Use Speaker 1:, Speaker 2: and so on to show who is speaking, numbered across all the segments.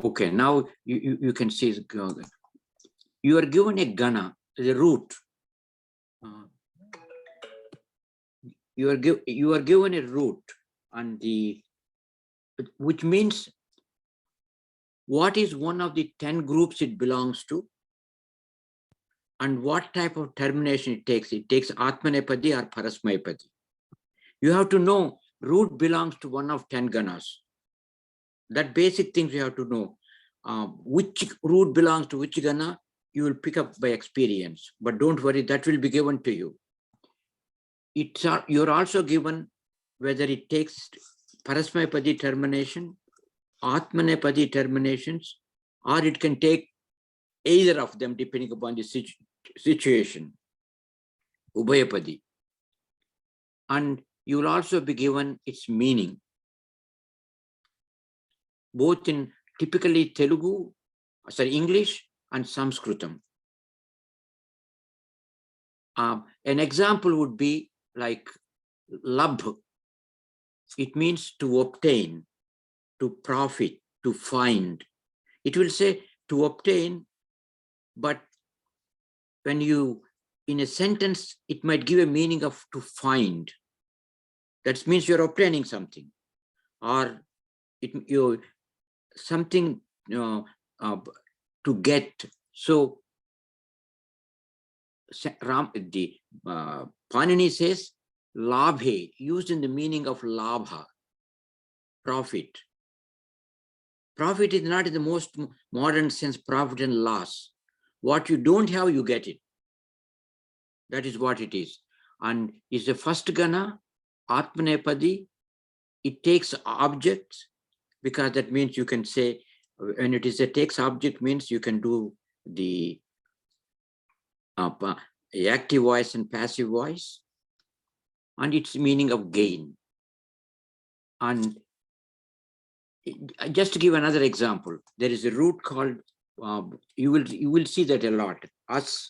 Speaker 1: Okay, now you can see you are given a gana, the root. You are given a root, and which means what is one of the 10 groups it belongs to, and what type of termination it takes. It takes Atmanepadi or Parasmaipadi. You have to know root belongs to one of 10 ganas. That basic things you have to know. Which root belongs to which gana, you will pick up by experience. But don't worry, that will be given to you. You're also given whether it takes Parasmaipadi termination, Atmanepadi terminations, or it can take either of them depending upon the situation. Ubhayapadi. And you will also be given its meaning, both in typically English and Sanskritam. An example would be like labh. It means to obtain, to profit, to find. It will say to obtain, but when you, in a sentence, it might give a meaning of to find. That means you're obtaining something, or something to get. So Panini says labhe, used in the meaning of labha, profit. Profit is not in the most modern sense profit and loss. What you don't have, you get it. That is what it is. And is the first gana, Atmanepadi. It takes objects, because that means you can say, when it is a takes object, means you can do the active voice and passive voice, and its meaning of gain. And just to give another example, there is a root called, you will see that a lot, as.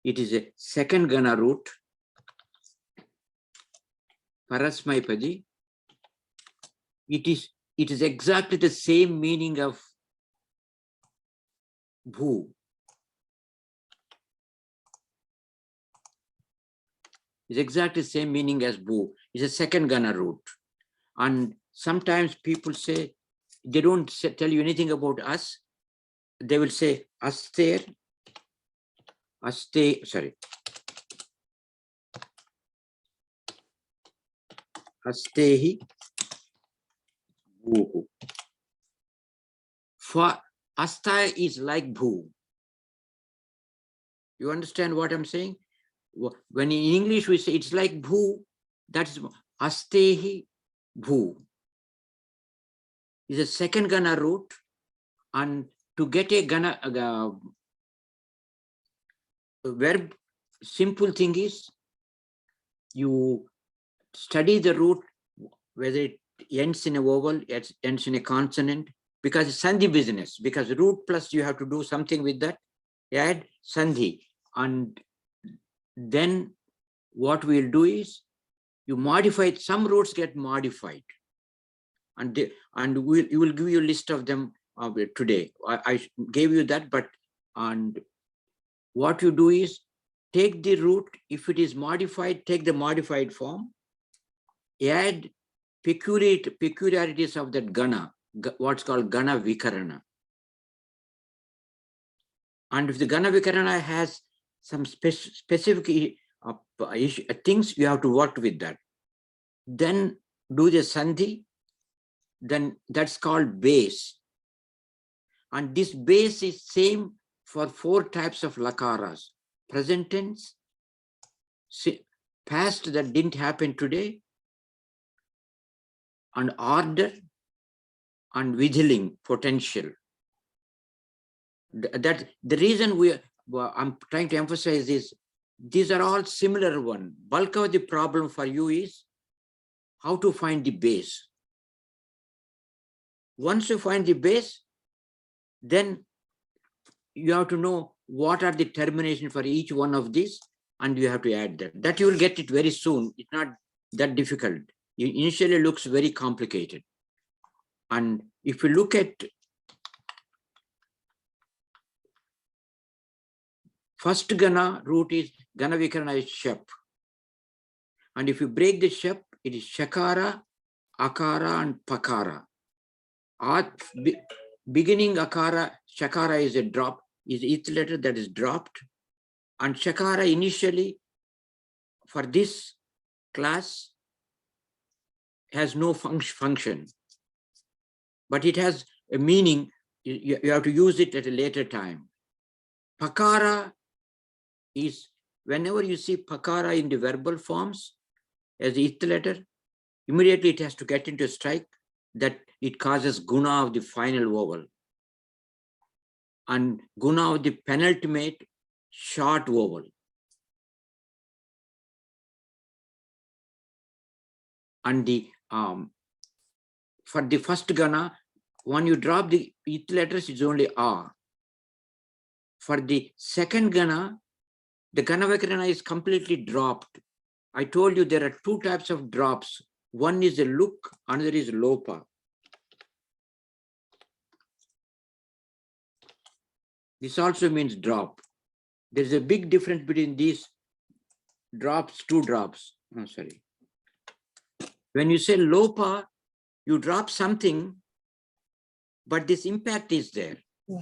Speaker 1: It is a second gana root, Parasmaipadi. It is exactly the same meaning of bhu. It's exactly the same meaning as bhu. It's a second gana root. And sometimes people say, they don't tell you anything about us. They will say aster, astehi. Bhu. For asta is like bhu. You understand what I'm saying? When in English we say it's like bhu, that's astehi bhu. Is a second gana root, and to get a gana verb, simple thing is you study the root, whether it ends in a vowel, it ends in a consonant, because it's sandhi business, because root plus you have to do something with that, add sandhi. And then what we'll do is you modify it. Some roots get modified, and you will give you a list of them today. I gave you that, but and what you do is take the root. If it is modified, take the modified form, add peculiarities of that gana, what's called gana vikarana. And if the gana vikarana has some specific things, you have to work with that. Then do the sandhi, then that's called base. And this base is same for 4 types of lakaras: present tense, past that didn't happen today, and order, and vidhiling, potential. That the reason I'm trying to emphasize is these are all similar one. Bulk of the problem for you is how to find the base. Once you find the base, then you have to know what are the terminations for each one of these, and you have to add that. That you will get it very soon. It's not that difficult. It initially looks very complicated. And if you look at first Gana root is Gana Vikarana is Shep. And if you break the Shep, it is Shakara, Akara, and Pakara. Beginning Akara, Shakara is a drop, is each letter that is dropped. And Shakara initially, for this class, has no function. But it has a meaning. You have to use it at a later time. Pakara is, whenever you see Pakara in the verbal forms as the ith letter, immediately it has to get into a strike that it causes guna of the final vowel and guna of the penultimate short vowel. And the for the first Gana, when you drop the ith letters, it's only A. For the second Gana, the Gana Vakarana is completely dropped. I told you there are two types of drops. One is a look, another is lopa. This also means drop. There's a big difference between these drops, two drops. Oh, sorry. When you say lopa, you drop something, but this impact is there. Yeah.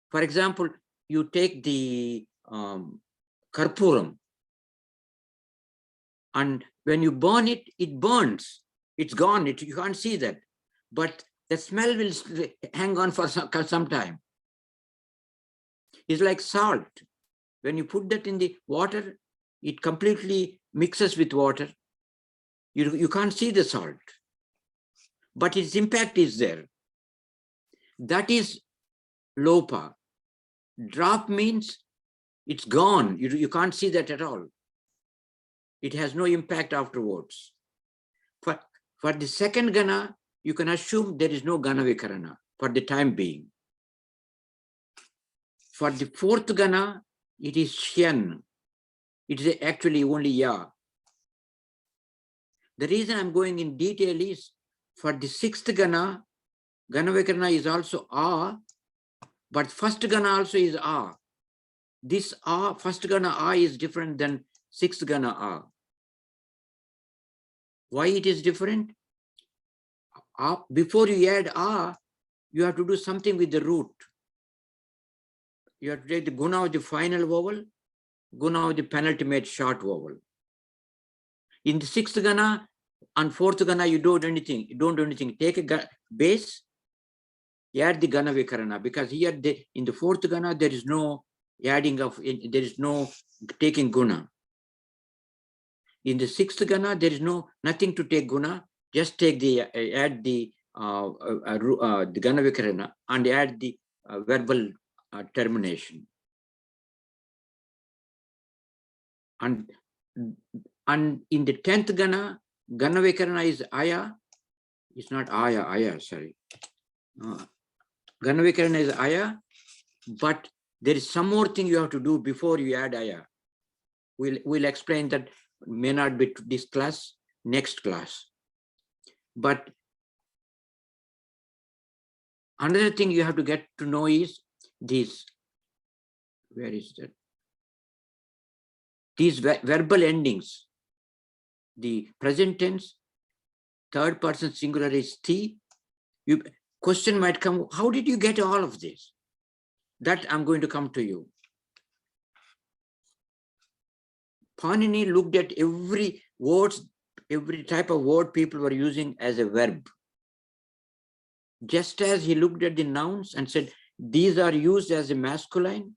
Speaker 1: For example, you take the karpuram, and when you burn it, it burns. It's gone. You can't see that. But the smell will hang on for some time. It's like salt. When you put that in the water, it completely mixes with water. You can't see the salt, but its impact is there. That is lopa. Drop means it's gone. You can't see that at all. It has no impact afterwards. For the second Gana, you can assume there is no Gana Vikarana for the time being. For the fourth Gana, it is Shen. It is actually only Ya. The reason I'm going in detail is for the sixth Gana, Gana Vikarana is also A, but first Gana also is A. This A, first Gana A is different than sixth Gana A. Why it is different? Before you add A, you have to do something with the root. You have to take the guna of the final vowel, guna of the penultimate short vowel. In the sixth Gana and fourth Gana, you don't do anything. You don't do anything. Take a base, add the Gana Vikarana, because here in the fourth Gana, there is no adding of, there is no taking guna. In the sixth Gana, there is nothing to take guna. Just take the add the Gana Vikarana and add the verbal termination. And in the 10th Gana, Gana Vikarana is Aya. It's not Aya, sorry. Gana Vikarana is Aya, but there is some more thing you have to do before you add Aya. We'll explain that, may not be this class, next class. But another thing you have to get to know is these, where is that? These verbal endings, the present tense, third person singular is ti. Question might come, how did you get all of this? That I'm going to come to you. Panini looked at every type of word people were using as a verb. Just as he looked at the nouns and said, these are used as a masculine,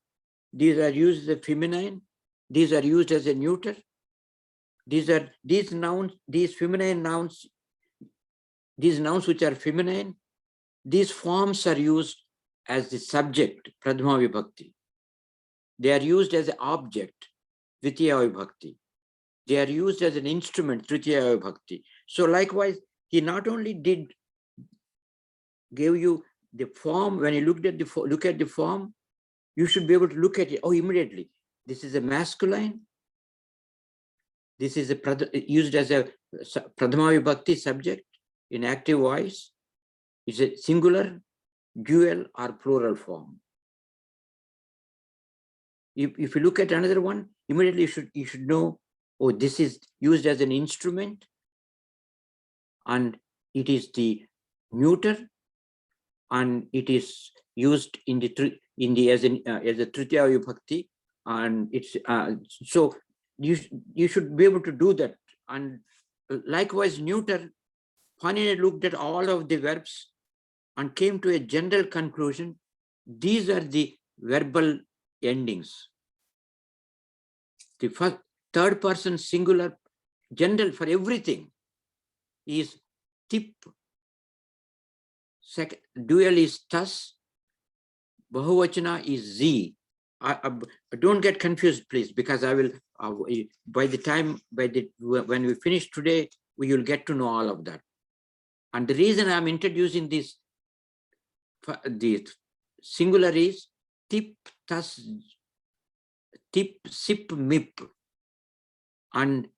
Speaker 1: these are used as a feminine, these are used as a neuter. These nouns, these feminine nouns, these nouns which are feminine, these forms are used as the subject, Pradhama Vibhakti. They are used as an object, Dvitiya Vibhakti. They are used as an instrument, Tritiya Vibhakti. So likewise, he not only gave you the form. When you look at the form, you should be able to look at it. Oh, immediately. This is a masculine. This is used as a Pradhama Vibhakti subject in active voice is a singular, dual, or plural form. If you look at another one, immediately you should know, oh, this is used as an instrument, and it is the neuter, and it is used in the as a Tritiya Vibhakti, and it's so you should be able to do that. And likewise, neuter, Panini looked at all of the verbs and came to a general conclusion. These are the verbal endings. The first, third person singular, general for everything is tip. Second, dual is tas. Bahuvachana is z. Don't get confused, please, because I will. By the time when we finish today, we will get to know all of that. And the reason I'm introducing this, the singular is tip, tas, tip, sip, mip. And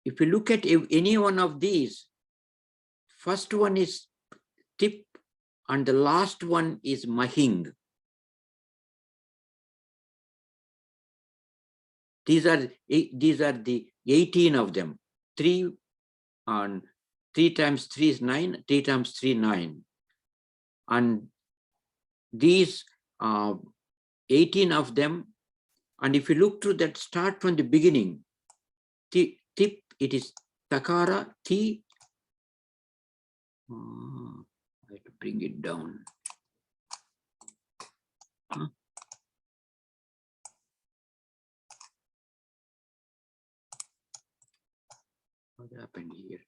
Speaker 1: if you look at any one of these, first one is tip and the last one is mahing. These are the 18 of them. 3 and 3 times 3 is 9, 3 times 3, 9. And these 18 of them, and if you look through that, start from the beginning, tip, it is takara, ti. I have to bring it down. What happened here?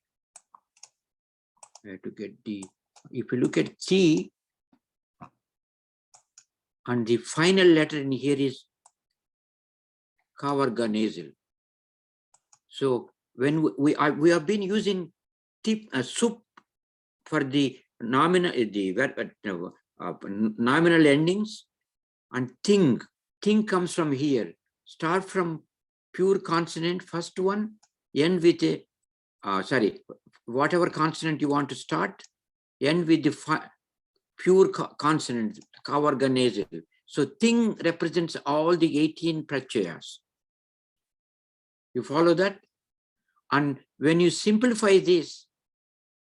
Speaker 1: I have to get the, if you look at chi, and the final letter in here is kavarga nasal. So when we have been using tip sup for the nominal nominal endings, and ting comes from here. Start from pure consonant, first one, end with a whatever consonant you want to start, end with the pure consonant, kavarga nasal. So ting represents all the 18 pratyayas. You follow that? And when you simplify this,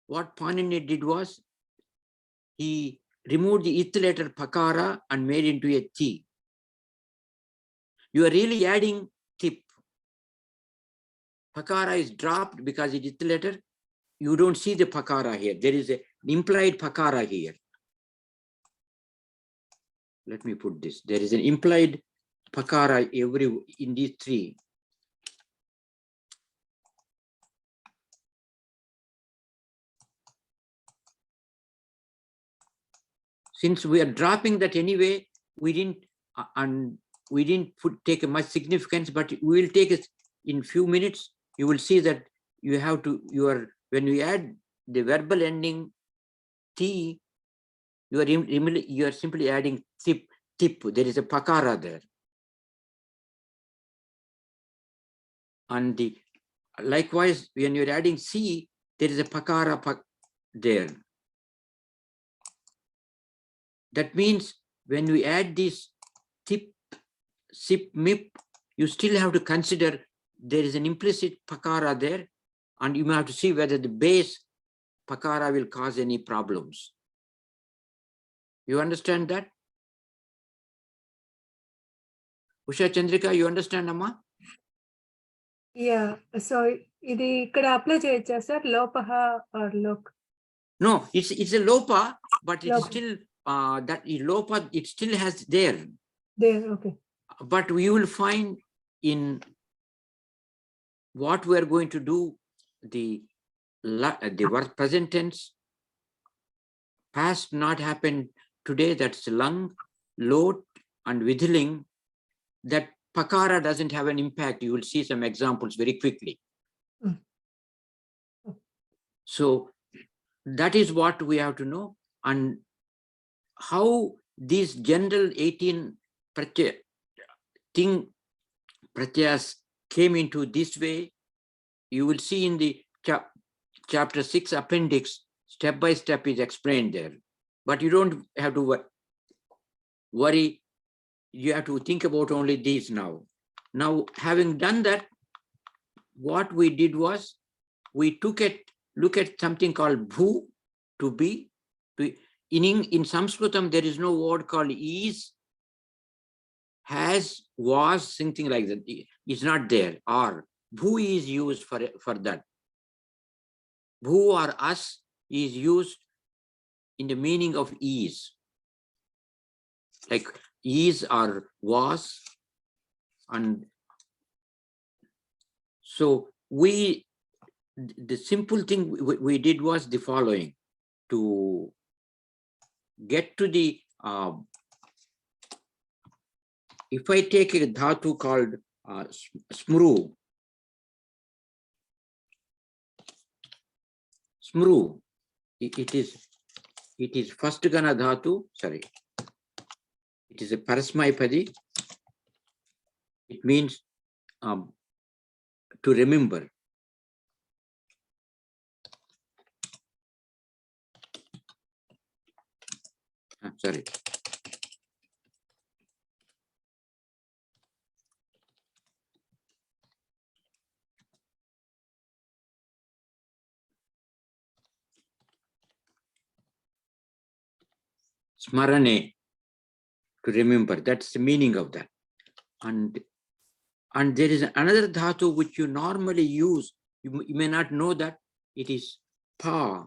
Speaker 1: what Panini did was, he removed the ith letter pakara and made into a ti. You are really adding tip. Pakara is dropped because it is ith letter. You don't see the pakara here. There is an implied pakara here. Let me put this. There is an implied pakara in these 3. Since we are dropping that anyway, we didn't take a much significance, but we will take it in few minutes. You will see that you have to, when you add the verbal ending T, you are simply adding tip. There is a pakara there. And likewise, when you're adding C, there is a pakara there. That means when we add this tip, sip, mip, you still have to consider there is an implicit pakara there, and you may have to see whether the base pakara will cause any problems. You understand that? Usha Chandrika, you understand, Amma?
Speaker 2: Yeah. So, idi ikkada apply cheyocha sir, lopaha or lok?
Speaker 1: No, it's a lopa, but it's still that lopa, it still has there.
Speaker 2: There, okay.
Speaker 1: But we will find in what we are going to do, the present tense, past not happened today, that's lung, lot, and withling, that pakara doesn't have an impact. You will see some examples very quickly. So that is what we have to know, and how these general 18 pratyas came into this way. You will see in the chapter 6 appendix, step by step is explained there. But you don't have to worry. You have to think about only these now. Now, having done that, what we did was we look at something called bhu, to be. In Sanskritam, there is no word called is, has, was, something like that. It's not there. Or bhu is used for that. Bhu or us is used in the meaning of is, like is or was. And so the simple thing we did was the following: to get to the if I take a dhatu called smru, it is first gana dhatu, sorry, it is a parasmaipadi. It means to remember. Sorry. Smarane, to remember. That's the meaning of that. And there is another dhatu which you normally use. You may not know that. It is pa.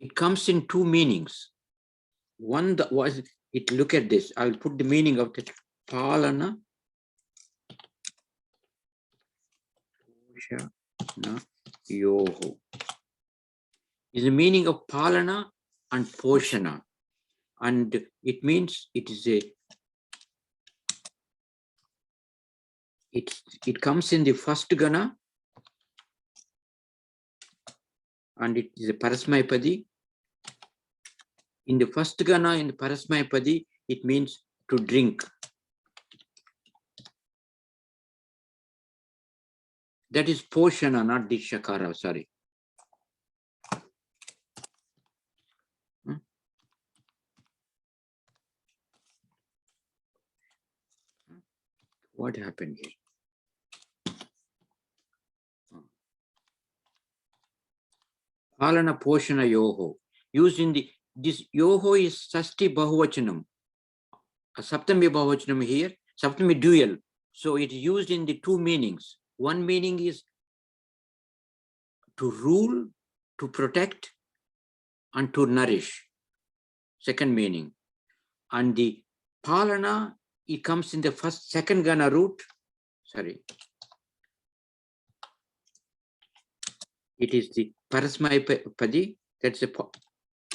Speaker 1: It comes in two meanings. One that was it. Look at this. I'll put the meaning of the palana. Yoho is the meaning of palana and poshana, and it means it is a. It comes in the first gana, and it is a parasmaipadi. In the first gana, in the parasmaipadi, it means to drink. That is poshana, not dishakara, sorry. What happened here? Palana poshana yoho. Used in this yoho is sasti bahuvachanam. A saptami bahuvachanam here, saptami dual. So it is used in the two meanings. One meaning is to rule, to protect, and to nourish. Second meaning. And the palana, it comes in the second gana root. Sorry. It is the parasmaipadi. That's a,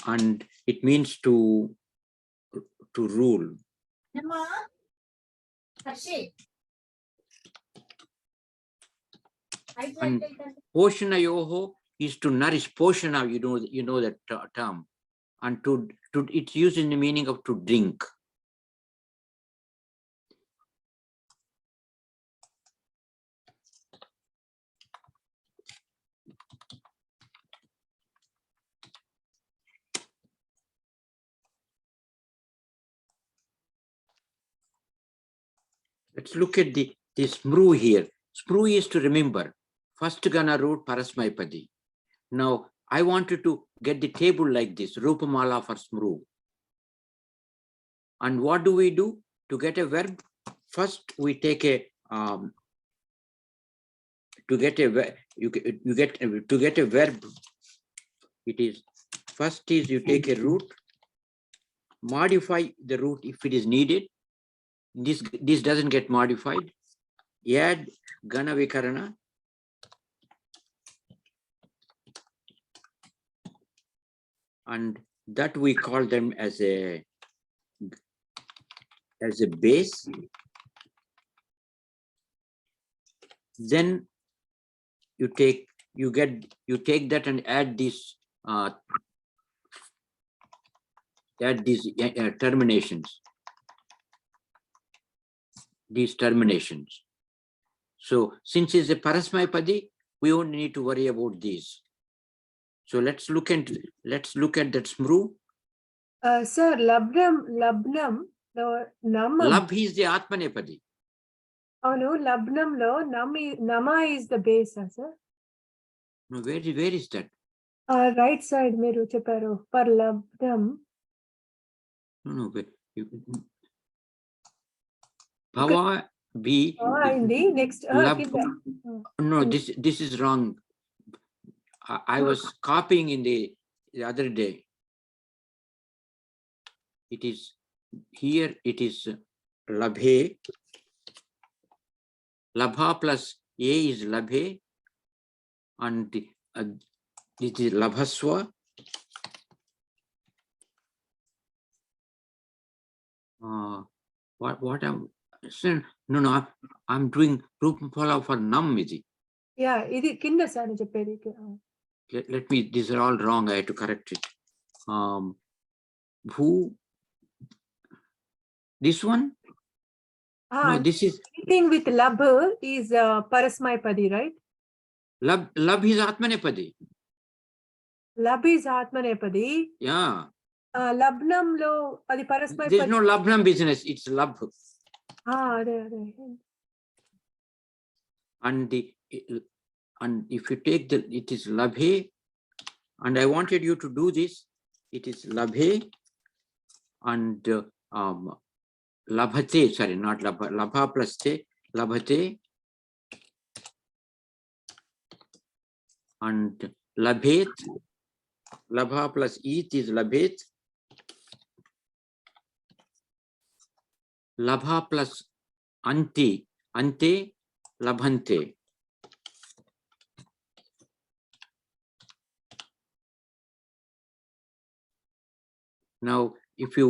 Speaker 1: and it means to rule. And poshana yoho is to nourish. Poshana, you know that term. And to it's used in the meaning of to drink. Let's look at this smru here. Smru is to remember. First gana root parasmaipadi. Now I wanted to get the table like this, Rupamala for smru. And what do we do to get a verb? First we take a to get a verb. It is first is you take a root, modify the root if it is needed. This doesn't get modified. Add gana vikarana. And that we call them as a base. Then you take that and add this terminations. These terminations. So since it's a Parasmaipadi, we don't need to worry about these. So let's look at that smru.
Speaker 2: Sir, labnam lo namam.
Speaker 1: Labh is the Atmanepadi.
Speaker 2: Oh no, labnam lo nama is the base, sir.
Speaker 1: No, where is that?
Speaker 2: Right side meru chepparu for labnam.
Speaker 1: No. Bhava B.
Speaker 2: In the next.
Speaker 1: No, this is wrong. I was copying in the other day. It is here. It is labhe. Labha plus A is labhe, and it is labhaswa. What I'm saying? No. I'm doing Rupapala for nam.
Speaker 2: Yeah, ఇది కింద sir చెప్పేది.
Speaker 1: Let me. These are all wrong. I have to correct it. Who? This one? No, this is
Speaker 2: anything with labh is Parasmaipadi, right?
Speaker 1: Labh is Atmanepadi.
Speaker 2: Labh is Atmanepadi.
Speaker 1: Yeah.
Speaker 2: Labnam lo adi Parasmaipadi.
Speaker 1: There's no labnam business. It's labh. And if you take it is labhe, and I wanted you to do this. It is labhe and labhate. Sorry, not labha. Labha plus te, labhate, and labhet. Labha plus it is labhet. Labha plus ante, labhante. Now, if you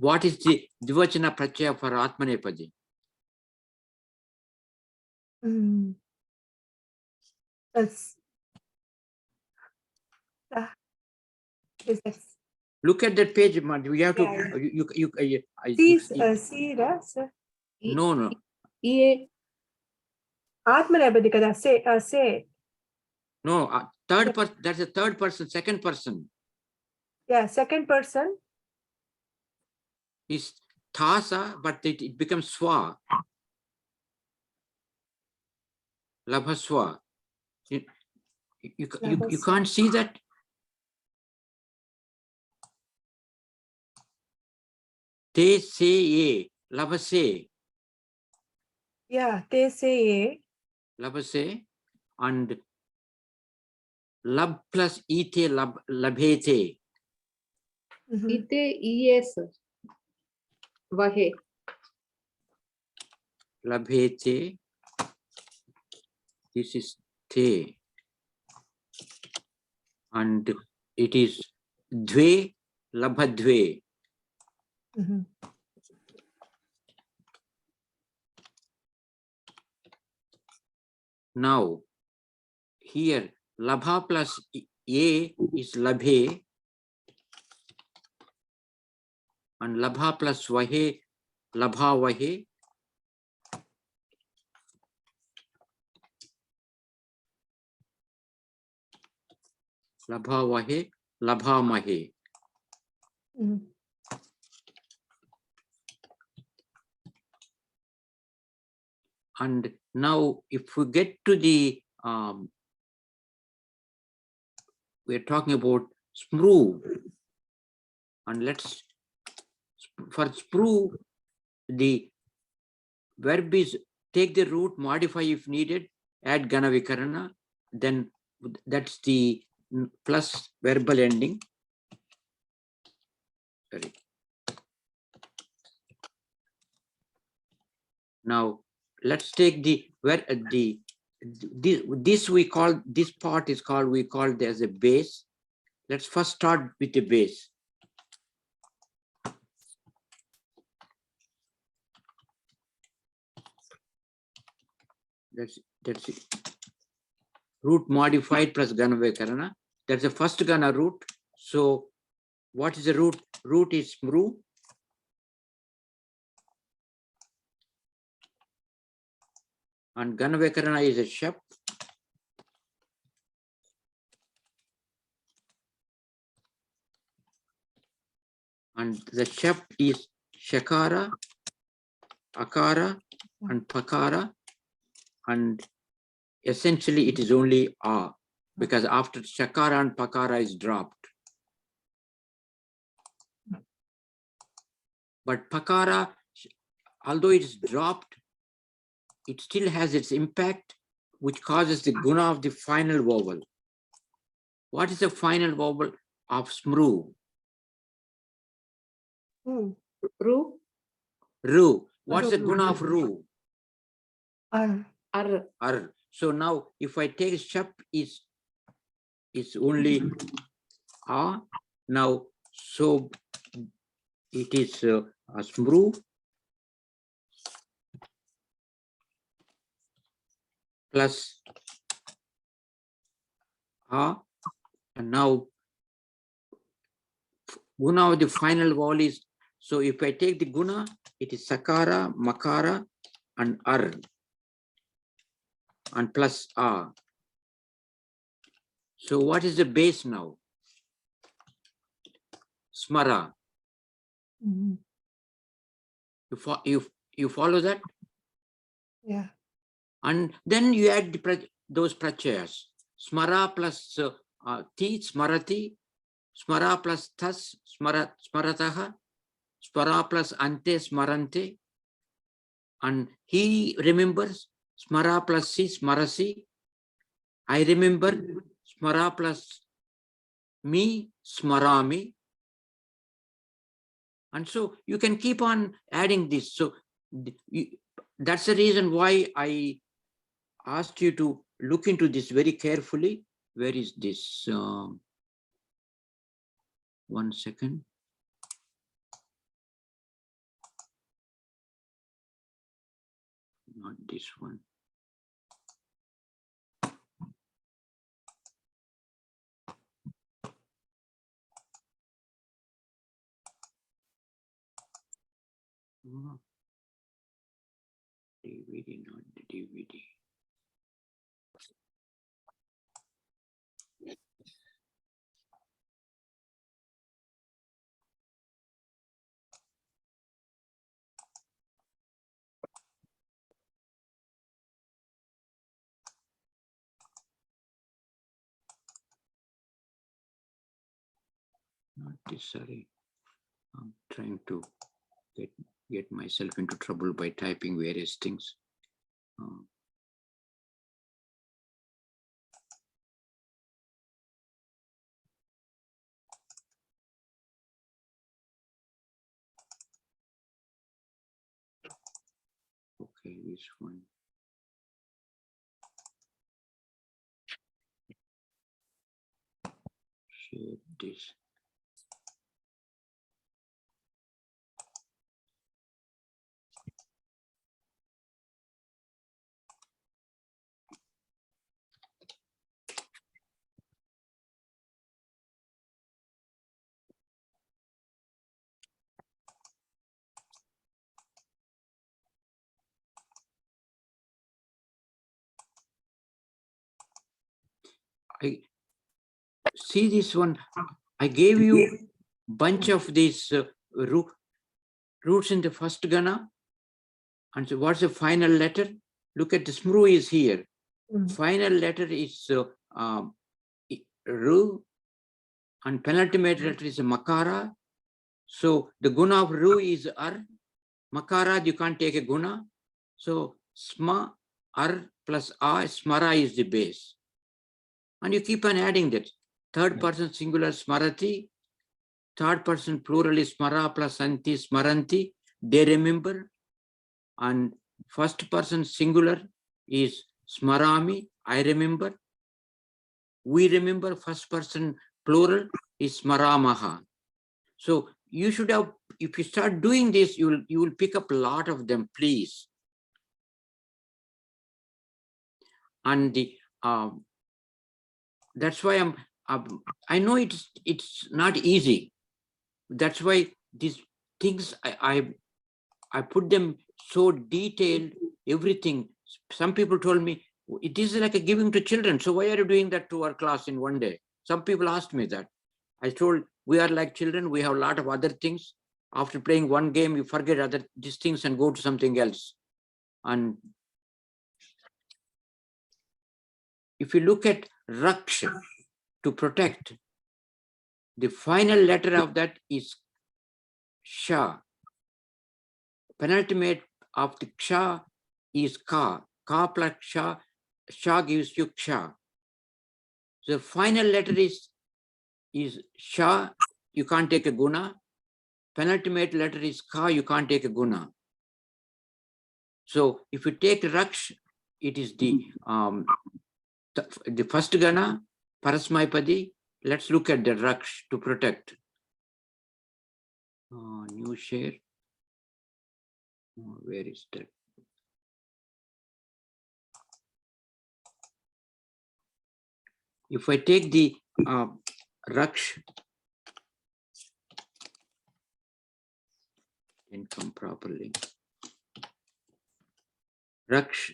Speaker 1: what is the Dvachana Pratyaya for Atmanepadi? Look at that page. We have to.
Speaker 2: See, sir.
Speaker 1: No.
Speaker 2: Atmanepadi kada. Say.
Speaker 1: No, third person. That's a third person. Second person.
Speaker 2: Yeah, second person
Speaker 1: is thasa, but it becomes swa. Labhaswa. You can't see that. Te se ye, labhase.
Speaker 2: Yeah, te se ye.
Speaker 1: Labhase and lab plus ite labhete.
Speaker 3: Ite yes. Vahe.
Speaker 1: Labhete. This is te. And it is dve, labhadve. Now, here, labha plus a is labhe, and labha plus vahe, labha vahe. Labha vahe, labha mahe. And now, if we get to the, we're talking about spru. And for spru, the verb is take the root, modify if needed, add gana vikarana, then that's the plus verbal ending. Sorry. Now, let's take this part is called, we call it as a base. Let's first start with the base. That's it. Root modified plus gana vikarana. That's the first gana root. So what is the root? Root is smru. And Ganavekarana is a shap. And the shap is shakara, akara, and pakara. And essentially it is only a, because after shakara and pakara is dropped. But pakara, although it is dropped, it still has its impact, which causes the guna of the final vowel. What is the final vowel of smru?
Speaker 3: Ru,
Speaker 1: Ru. What's the guna of ru?
Speaker 2: Ar.
Speaker 3: ar,
Speaker 1: Ar. So now if I take shap is only a. Now so it is a smru plus a, and now guna of the final vowel is, so if I take the guna, it is sakara, makara, and ar, and plus a. So what is the base now? Smara. You follow that?
Speaker 2: Yeah.
Speaker 1: And then you add those prachayas. Smara plus ti, smarati. Smara plus tas, smarataha. Smara plus ante, smarante. And he remembers. Smara plus si, smarasi. I remember. Smara plus me, smarami. And so you can keep on adding this. So that's the reason why I asked you to look into this very carefully. Where is this? 1 second. Not this one. DVD, not the DVD. Not this, sorry. I'm trying to get myself into trouble by typing various things. Okay, this one. Share this. I see this one. I gave you bunch of these roots in the first gana. And so what's the final letter? Look at the smru is here. Final letter is ru, and penultimate letter is makara. So the guna of ru is ar. Makara, you can't take a guna. So sma, ar plus a, smara is the base. And you keep on adding that. Third person singular smarati. Third person plural is smara plus anti, smaranti. They remember. And first person singular is smarami. I remember. We remember. First person plural is smaramaha. So you should have, if you start doing this, you will pick up a lot of them, please. And the that's why I know it's not easy. That's why these things I put them so detailed, everything, Some people told me, it is like a giving to children. So why are you doing that to our class in one day? Some people asked me that. I told, we are like children. We have a lot of other things. After playing one game, you forget these things and go to something else. And if you look at Raksha, to protect, the final letter of that is Sha. Penultimate of the Ksha is Ka. Ka plus Sha. Sha gives you Ksha. So the final letter is Sha. You can't take a guna. Penultimate letter is Ka. You can't take a guna. So if you take Raksh, it is the first gana, Parasmaipadi. Let's look at the Raksh to protect. New share. Where is that? If I take the Raksh, didn't come properly. Raksh,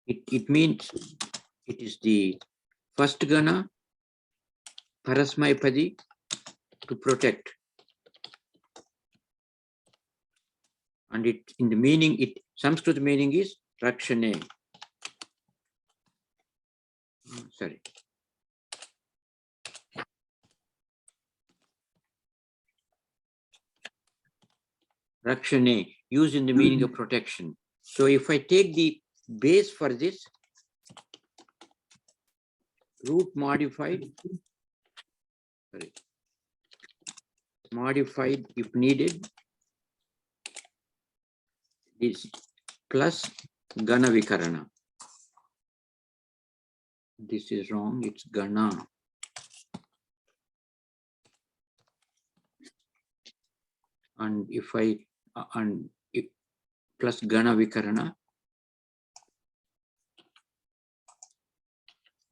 Speaker 1: it means it is the first gana, Parasmaipadi, to protect. And it in the meaning, Sanskrit meaning is Rakshane. Sorry. Rakshane, used in the meaning of protection. So if I take the base for this, root modified, sorry, modified if needed, is plus Gana Vikarana. This is wrong, it's Gana. And if I, plus Gana Vikarana,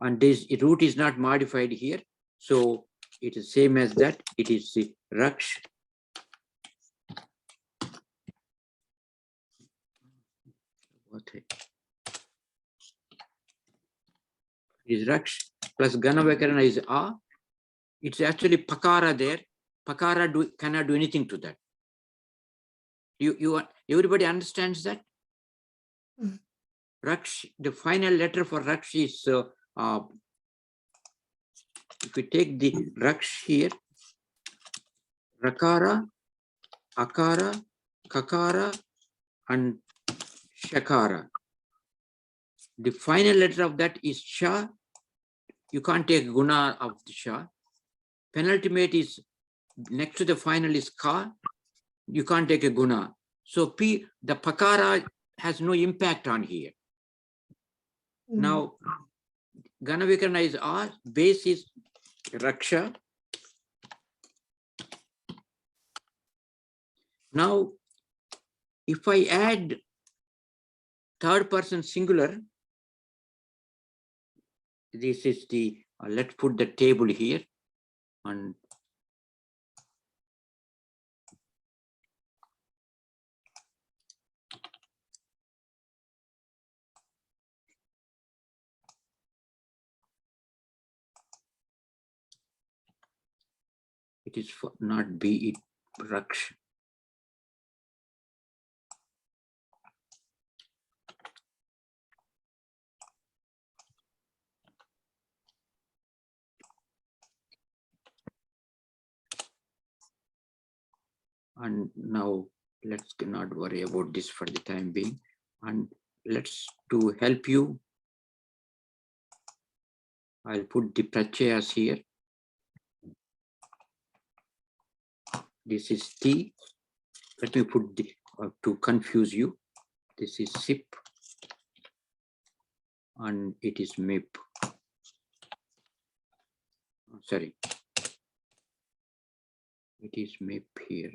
Speaker 1: and this root is not modified here, so it is same as that. It is the Raksh. Is Raksh plus Gana Vikarana is A. It's actually Pakara there. Pakara cannot do anything to that. Everybody understands that? Raksh, the final letter for Raksh is, if we take the Raksh here, Rakara, Akara, Kakara, and Shakara. The final letter of that is Sha. You can't take guna of the Sha. Penultimate is next to the final is Ka. You can't take a guna. So the Pakara has no impact on here. Now, Gana Vikarana is A, base is Raksha. Now, if I add third person singular, this is the, let's put the table here. And it is for not B, it Raksh. And now let's not worry about this for the time being. And let's to help you, I'll put the prachayas here. This is T. Let me put the, to confuse you. This is SIP. And it is MIP. Sorry. It is MIP here.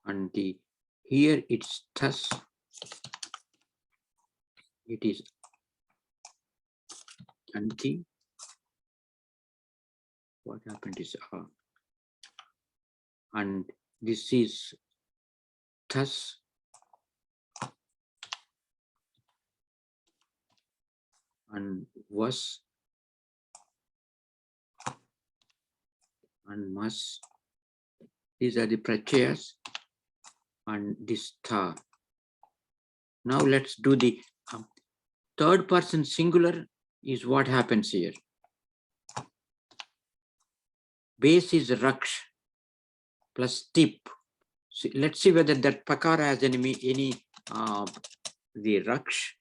Speaker 1: And the here it's thus. It is anti. What happened is and this is thus. And was and must. These are the pratyayas and this tha. Now let's do the third person singular is what happens here. Base is raksh plus tip. So let's see whether that pakara has any the raksh.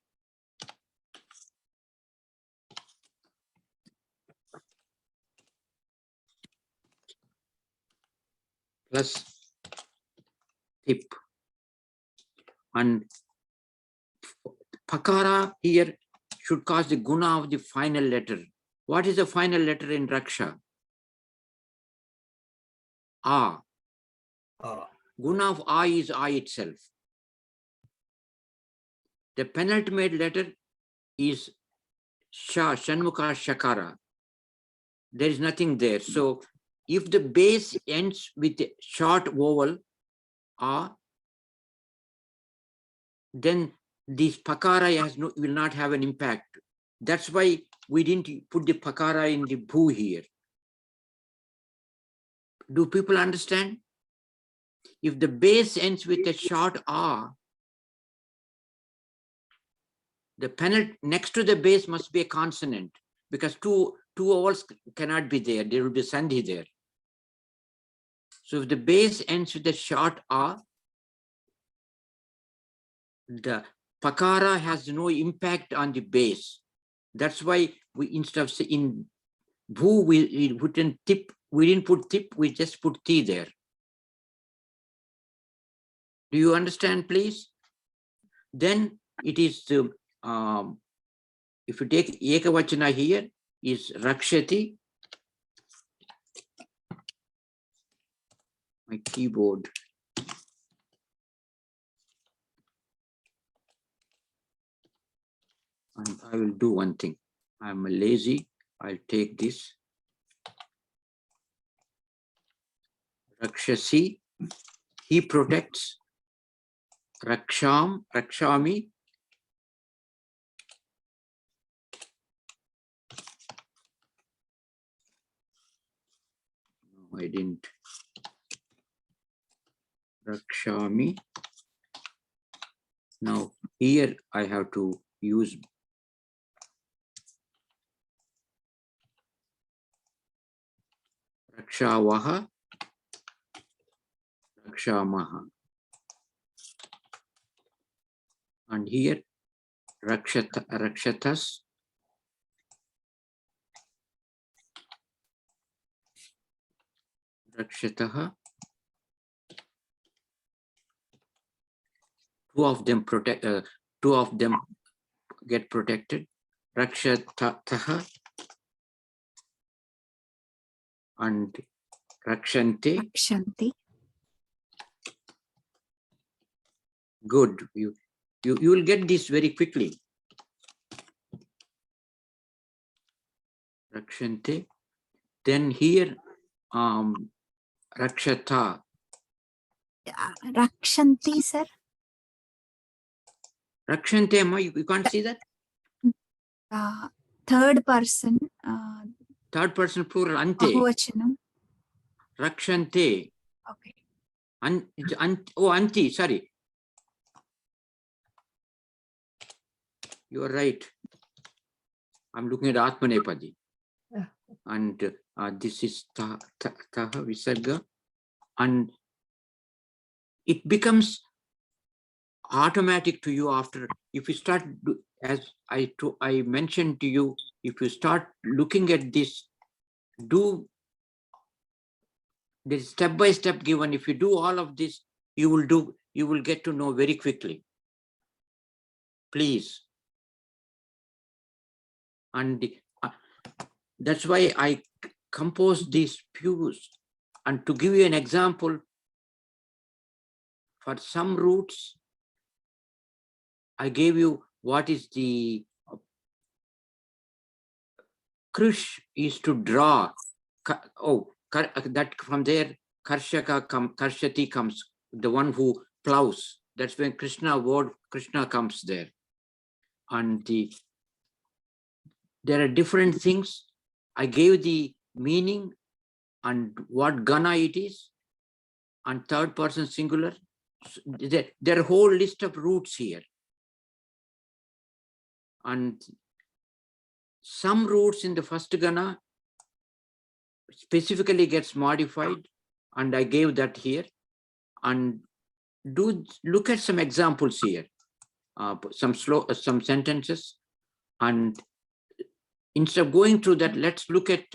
Speaker 1: Plus tip. And pakara here should cause the guna of the final letter. What is the final letter in raksha? A. Guna of A is I itself. The penultimate letter is Sha, Shanmukha Shakara. There is nothing there. So if the base ends with a short vowel, A, then this pakara will not have an impact. That's why we didn't put the pakara in the bhu here. Do people understand? If the base ends with a short A, the penalty next to the base must be a consonant, because two vowels cannot be there. There will be sandhi there. So if the base ends with a short A, the pakara has no impact on the base. That's why we, instead of in bhu, we put in tip. We didn't put tip, we just put ti there. Do you understand, please? Then it is, if you take ekavachana here, is rakshati. My keyboard. And I will do one thing. I'm lazy. I'll take this. Rakshasi, he protects. Raksham, Rakshami. No, I didn't. Rakshami. Now here I have to use Rakshavaha, Rakshamaha. And here Rakshatas, Rakshataha. Two of them get protected. Rakshataha and Rakshante.
Speaker 4: Rakshanti.
Speaker 1: Good. You will get this very quickly. Rakshante. Then here, Rakshata.
Speaker 4: Rakshanti, sir.
Speaker 1: Rakshante, ma, you can't see that?
Speaker 4: Third person.
Speaker 1: Third person plural, ante.
Speaker 4: Bahuvachanam.
Speaker 1: Rakshante.
Speaker 4: Okay.
Speaker 1: Anti, sorry. You are right. I'm looking at Atmanepadi.
Speaker 2: Yeah.
Speaker 1: And this is Taha Visarga. And it becomes automatic to you after, if you start, as I mentioned to you, if you start looking at this, there's step by step given. If you do all of this, you will get to know very quickly. Please. And that's why I composed these pews. And to give you an example, for some roots, I gave you what is the krish is to draw. Oh, that from there Karshati comes, the one who plows. That's when word Krishna comes there. And there are different things. I gave the meaning and what gana it is, and third person singular. There are a whole list of roots here. And some roots in the first gana specifically gets modified, and I gave that here. And look at some examples here, some sentences. And instead of going through that, let's look at,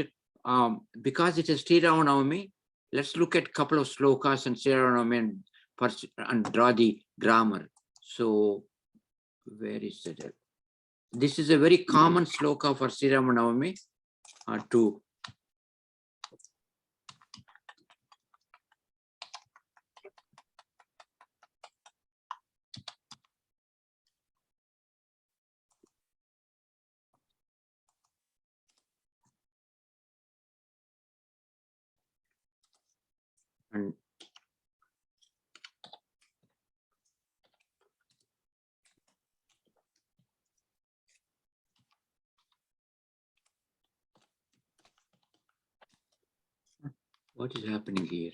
Speaker 1: because it is Sri Ramanavami, let's look at a couple of slokas and Sri Ramanavami and draw the grammar. So where is it? This is a very common sloka for Sri Ramanavami to and what is happening here?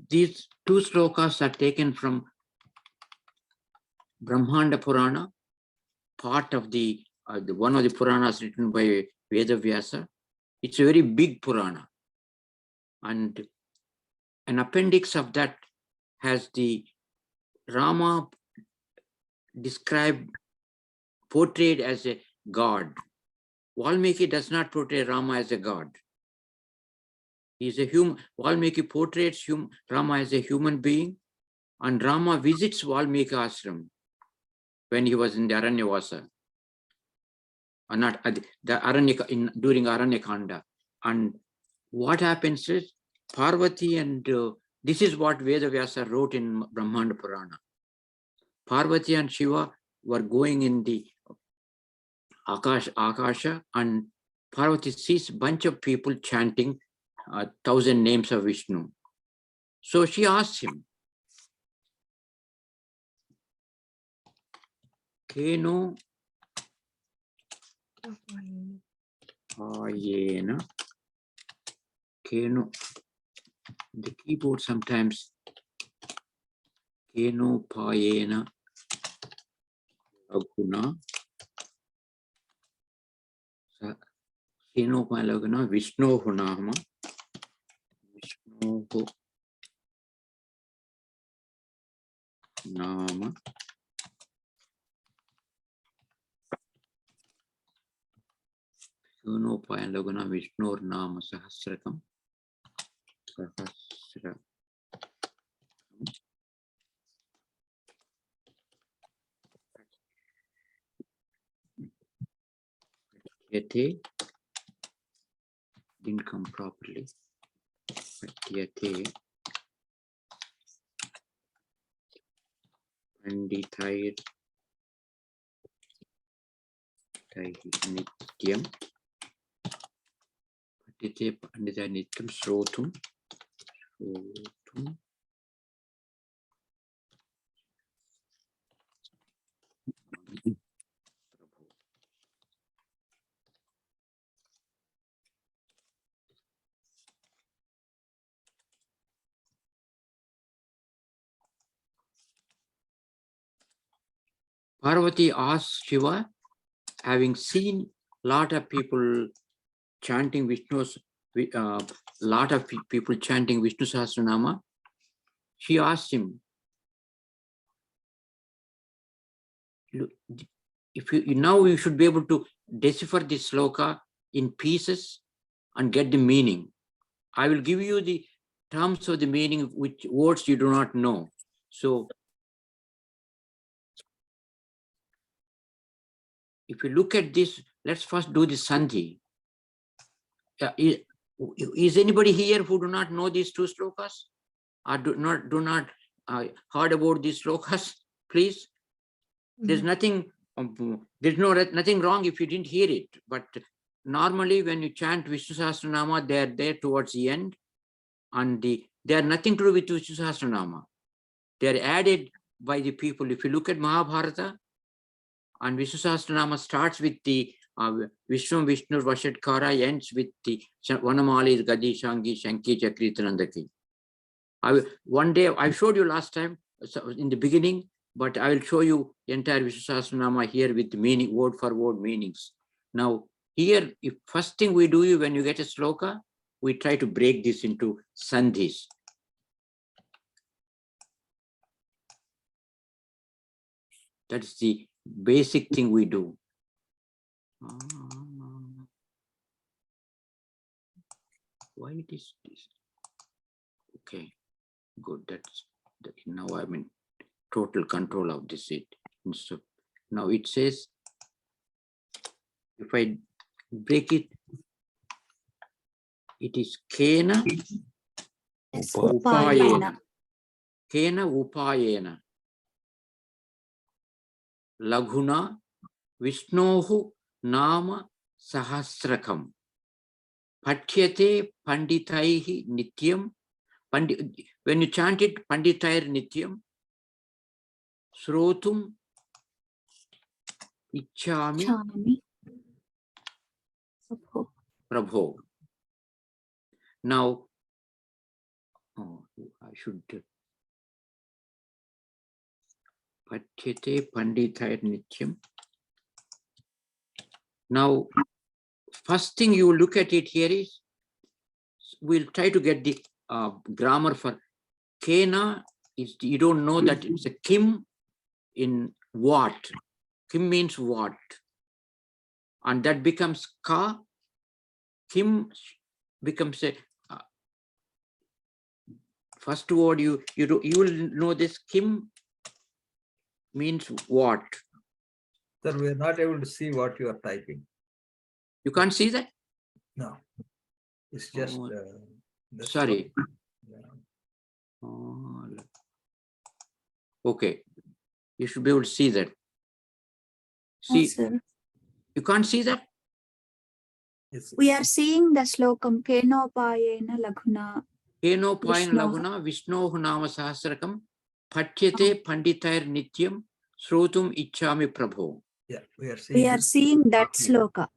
Speaker 1: These two slokas are taken from Brahmanda Purana, part of the one of the Puranas written by Vedavyasa. It's a very big Purana, and an appendix of that has the Rama portrayed as a god. Valmiki does not portray Rama as a god. He's a human. Valmiki portrays Rama as a human being, and Rama visits Valmiki ashram when he was in the Aranyavasa, or not the during Aranyakanda. And what happens is Parvati and this is what Vedavyasa wrote in Brahmanda Purana. Parvati and Shiva were going in the Akasha, and Parvati sees a bunch of people chanting 1,000 names of Vishnu. So she asks him, Keno Payena, Keno, the keyboard sometimes, Keno Payena Laguna, Keno Payena Laguna, Vishnu Hunama, Vishnu Nama, Keno Payena Laguna, Vishnu Nama Sahasrakam, Sahasra. Yate didn't come properly. Yate Panditair Nityam Pandite Pandita Nityam Srotum Parvati asked Shiva, having seen lot of people chanting Vishnu's, lot of people chanting Vishnu Sahasranama, she asked him, "Look, if you now you should be able to decipher this sloka in pieces and get the meaning. I will give you the terms of the meaning, which words you do not know. So if you look at this, let's first do the sandhi. Is anybody here who do not know these two slokas, or do not heard about these slokas? Please, there's nothing. There's nothing wrong if you didn't hear it. But normally, when you chant Vishnu Sahasranama, they are there towards the end, and they are nothing to do with Vishnu Sahasranama. They are added by the people. If you look at Mahabharata, and Vishnu Sahasranama starts with the Vishnu Vashatkara, ends with the Vanamali, Gadi, Shangi, Shanki, Chakri, Tanandaki. One day, I showed you last time in the beginning, but I will show you entire Vishnu Sahasranama here with meaning, word for word meanings. Now, here, if first thing we do when you get a sloka, we try to break this into sandhis. That's the basic thing we do. Why it is this? Okay, good. That's now I'm in total control of this. So now it says, if I break it, it is Kena Upayena. Kena Upayena. Laghuna Vishnohu Nama Sahasrakam. Pathyate Panditaihi Nityam. When you chant it, Panditair Nityam. Srotum Ichchami Prabho. Now, I should. Pathyate Panditair Nityam. Now, first thing you look at it here is, we'll try to get the grammar for Kena. Is you don't know that it's a Kim in what. Kim means what. And that becomes Ka. Kim becomes a first word you will know this. Kim means what.
Speaker 5: Sir, we are not able to see what you are typing.
Speaker 1: You can't see that?
Speaker 5: No. It's just...
Speaker 1: sorry.
Speaker 5: Yeah.
Speaker 1: Okay. You should be able to see that. See,
Speaker 4: sir.
Speaker 1: you can't see that?
Speaker 4: We are seeing the slokam Kenopayena Laghuna.
Speaker 1: Kenopayena Laghuna Vishnohu Nama Sahasrakam Pathyate Panditair Nityam Srotum Ichchami Prabho.
Speaker 5: Yeah,
Speaker 4: we are seeing that sloka.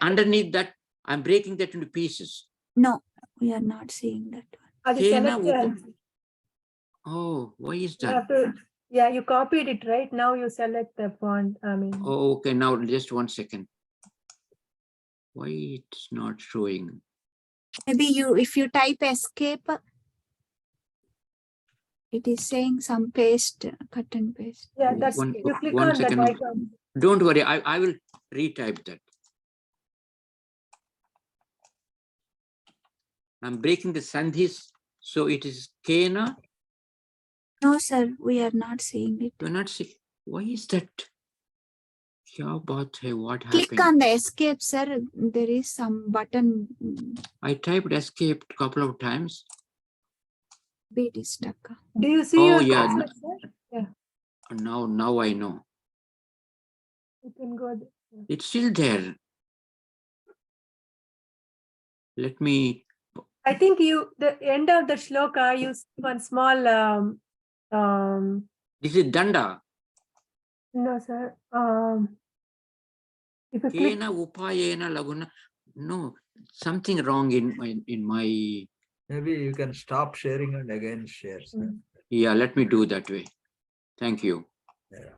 Speaker 1: Underneath that, I'm breaking that into pieces.
Speaker 4: No, we are not seeing that one.
Speaker 1: Oh, why is that?
Speaker 2: Yeah, you copied it, right? Now you select the font. I mean.
Speaker 1: Oh, okay. Now just 1 second. Why it's not showing?
Speaker 4: Maybe if you type escape, it is saying some paste, cut and paste.
Speaker 2: Yeah, that's you click
Speaker 1: one
Speaker 2: on
Speaker 1: second.
Speaker 2: that icon.
Speaker 1: Don't worry, I will retype that. I'm breaking the sandhis, so it is Kena.
Speaker 4: No, sir, we are not seeing it.
Speaker 1: You're not seeing. Why is that? What happened?
Speaker 4: Click on the escape, sir. There is some button.
Speaker 1: I typed escape a couple of times.
Speaker 4: It is stuck.
Speaker 2: Do you see your
Speaker 1: yeah.
Speaker 2: cursor, sir? Yeah.
Speaker 1: Now I know.
Speaker 2: You can go there.
Speaker 1: It's still there. Let me.
Speaker 2: I think the end of the shloka, you see one small.
Speaker 1: This is Danda.
Speaker 2: No, sir. If you click.
Speaker 1: Kena Upayena Laguna. No, something wrong in my.
Speaker 5: Maybe you can stop sharing and again share. Sir.
Speaker 1: Yeah, let me do that way. Thank you.
Speaker 5: Yeah.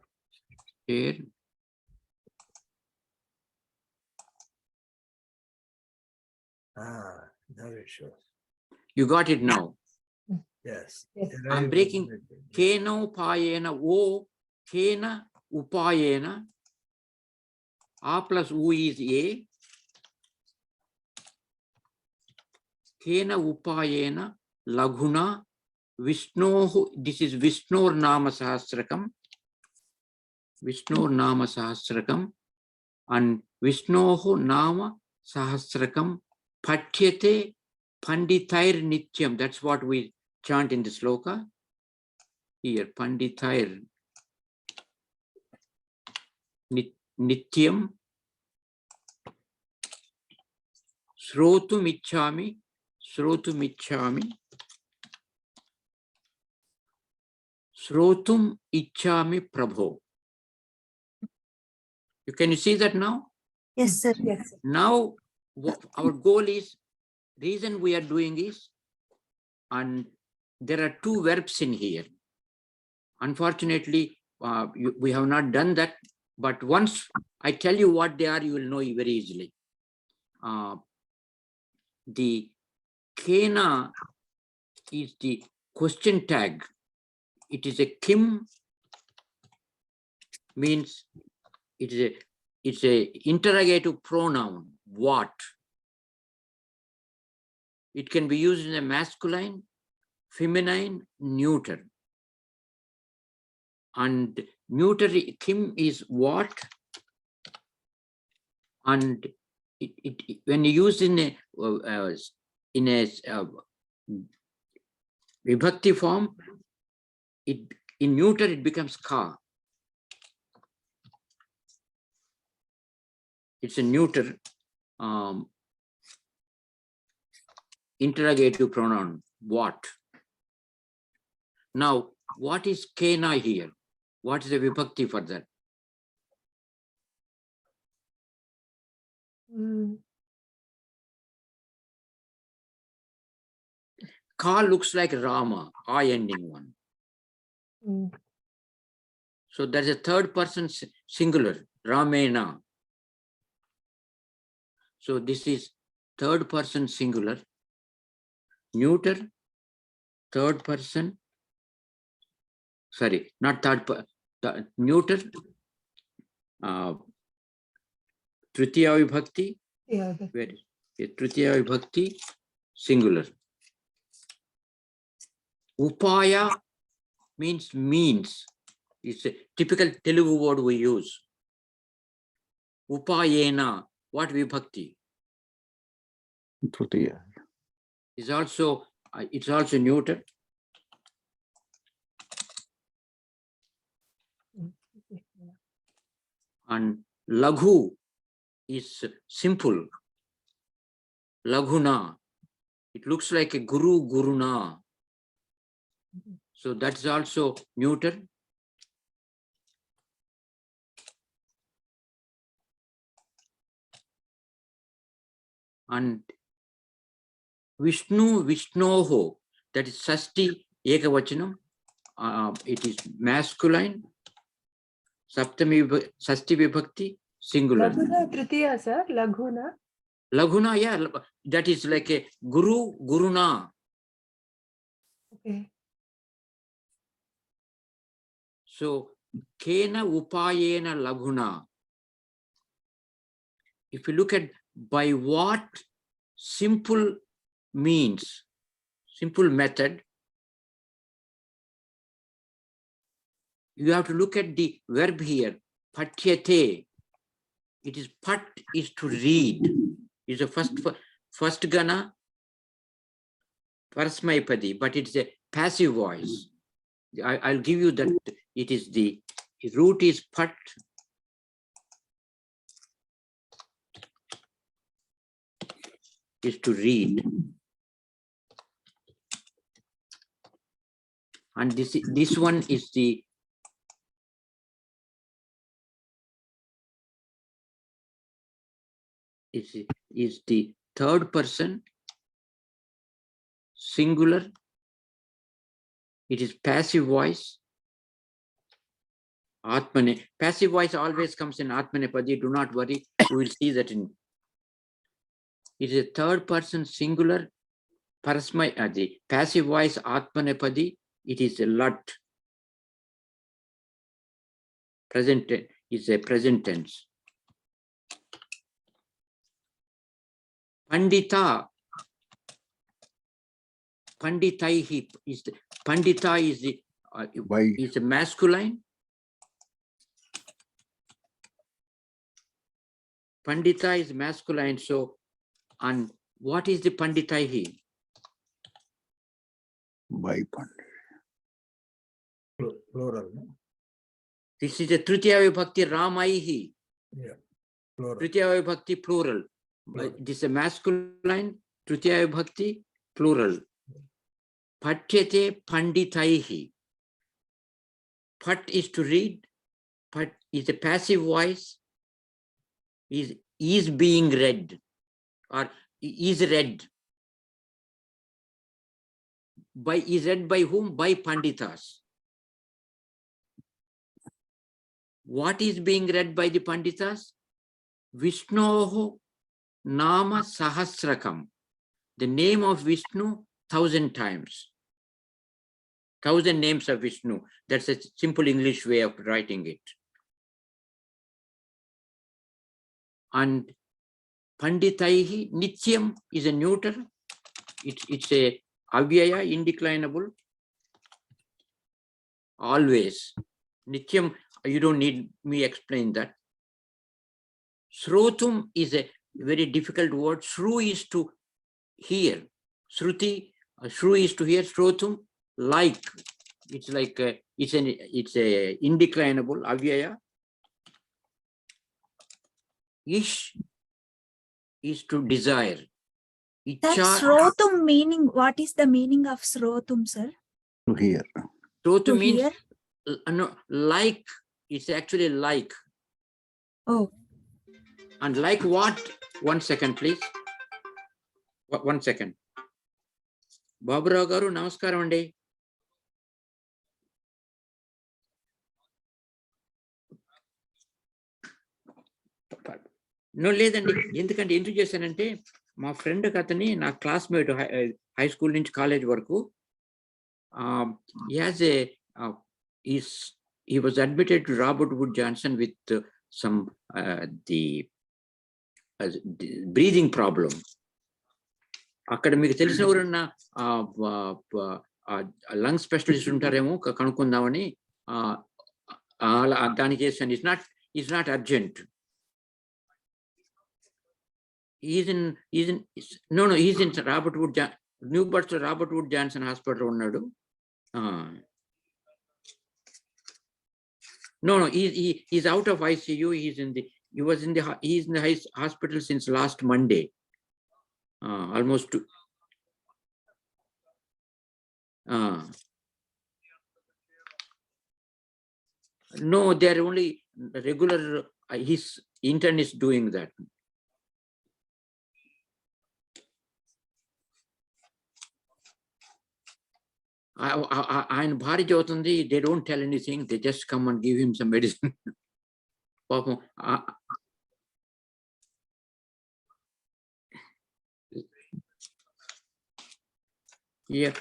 Speaker 1: Here.
Speaker 5: Now it shows.
Speaker 1: You got it now.
Speaker 5: Yes.
Speaker 2: Yes.
Speaker 1: I'm breaking Kena Upayena O Kena Upayena. A plus U is A. Kena Upayena Laghuna Vishnu. This is Vishnur Nama Sahasrakam. Vishnur Nama Sahasrakam. And Vishnu Nama Sahasrakam Pathyate Panditair Nityam. That's what we chant in the sloka. Here, Panditair Nityam Srotum Ichchami Prabho. Can you see that now?
Speaker 4: Yes, sir.
Speaker 2: Yes.
Speaker 1: Now, our goal is, reason we are doing is, and there are two verbs in here. Unfortunately, we have not done that, but once I tell you what they are, you will know very easily. The Kena is the question tag. It is a Kim, means it's a interrogative pronoun. What? It can be used in a masculine, feminine, neuter. And neuter Kim is what? And when you use in a vibhakti form, in neuter it becomes ka. It's a neuter interrogative pronoun. What? Now, what is Kena here? What is the vibhakti for that? Ka looks like Rama, I ending one. So there's a third person singular, Ramena. So this is third person singular, neuter, third person, sorry, not third person, neuter, Tritiya Vibhakti,
Speaker 2: Yeah.
Speaker 1: where is it? Tritiya Vibhakti, singular. Upaya means. It's a typical Telugu word we use. Upayena, what vibhakti?
Speaker 6: Tritiya.
Speaker 1: It's also neuter. And laghu is simple. Laghuna. It looks like a guru, guruna. So that's also neuter. And Vishnu, Vishnoho, that is Sasti Ekavachanam. It is masculine. Saptami, Sasti Vibhakti, singular.
Speaker 2: Laghuna Tritiya, sir. Laghuna.
Speaker 1: Laghuna, yeah, that is like a guru, guruna.
Speaker 2: Okay.
Speaker 1: So, Kena Upayena Laghuna. If you look at by what simple means, simple method, you have to look at the verb here, pathyate. It is pat is to read. It's a first gana, parasmaipadi, but it's a passive voice. I'll give you that. It is the root is pat. Is to read. And this one is the is the third person singular. It is passive voice. Atmane. Passive voice always comes in Atmanepadi. Do not worry. You will see that in. It is a third person singular. Parasmai, the passive voice Atmanepadi. It is a lot. Present is a present tense. Pandita. Panditaihi is the Pandita is the is a masculine. Pandita is masculine. So, and what is the Panditaihi?
Speaker 6: By Pandit.
Speaker 5: Plural. No?
Speaker 1: This is a Tritiya Vibhakti Ramaihi.
Speaker 5: Yeah. Plural.
Speaker 1: Tritiya Vibhakti plural. This is a masculine. Tritiya Vibhakti plural. Patyate Panditaihi. Pat is to read. Pat is a passive voice. Is being read or is read. Is read by whom? By Panditas. What is being read by the Panditas? Vishnoho Nama Sahasrakam. The name of Vishnu 1,000 times. 1,000 names of Vishnu. That's a simple English way of writing it. And Panditaihi, Nityam is a neuter. It's a avyaya, indeclinable. Always. Nityam, you don't need me explain that. Srotum is a very difficult word. Shru is to hear. Shruti, Shru is to hear. Srotum, like. It's like it's a indeclinable avyaya. Ish is to desire.
Speaker 4: That Srotum meaning, what is the meaning of Srotum, sir?
Speaker 6: To hear.
Speaker 1: Srotum
Speaker 4: To
Speaker 1: means
Speaker 4: hear?
Speaker 1: no, like. It's actually like.
Speaker 4: Oh.
Speaker 1: And like what? 1 second, please. 1 second. Baburao garu, namaskaram andi. No, లేదండి ఎందుకంటే ఎందుకు చేశానంటే మా friend అతని నా classmate high school నుంచి college వరకు he was admitted to Robert Wood Johnson with some the breathing problem. అక్కడ మీకు తెలిసిన ఎవరన్నా లంగ్ స్పెషలిస్ట్ ఉంటారేమో కనుక్కుందామని దానికి చేశాను. It's not urgent. He's in Robert Wood New Birth Robert Wood Johnson Hospital ఉన్నాడు. No, he's out of ICU. He's in the hospital since last Monday. Almost no, they're only regular. His intern is doing that. ఆయన భార్య చదువుతుంది. They don't tell anything. They just come and give him some medicine. పాపం yeah.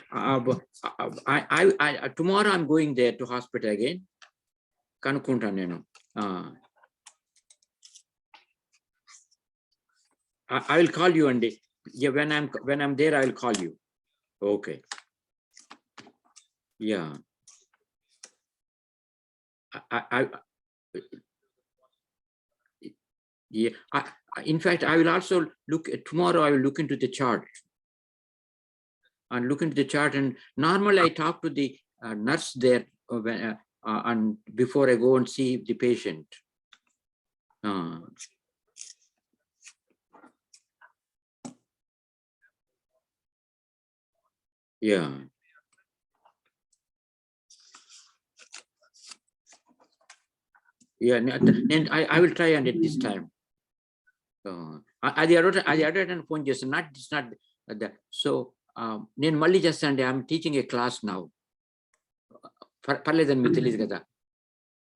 Speaker 1: Tomorrow I'm going there to hospital again. కనుక్కుంటాను నేను. I will call you Andy. Yeah, when I'm there I will call you. Okay. Yeah. In fact, I will also tomorrow I will look into the chart. And look into the chart, and normally I talk to the nurse there and before I go and see the patient. Yeah. Yeah, and I will try on it this time. అది అడగడానికి phone చేస్తాను. not that. So నేను మళ్ళీ చేస్తాను అండి. I'm teaching a class now. పర్లేదని మీకు తెలియదు కదా.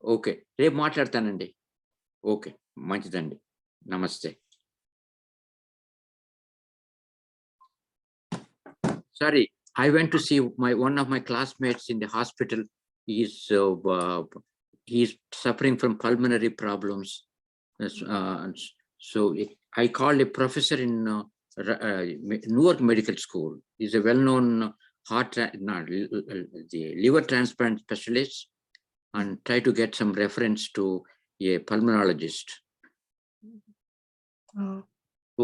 Speaker 1: ఓకే, రేపు మాట్లాడతానండి. ఓకే, మంచిదండి. నమస్తే. Sorry, I went to see one of my classmates in the hospital. He's suffering from pulmonary problems. So I called a professor in Newark Medical School. He's a well-known the liver transplant specialist, and try to get some reference to a pulmonologist.
Speaker 2: Oh.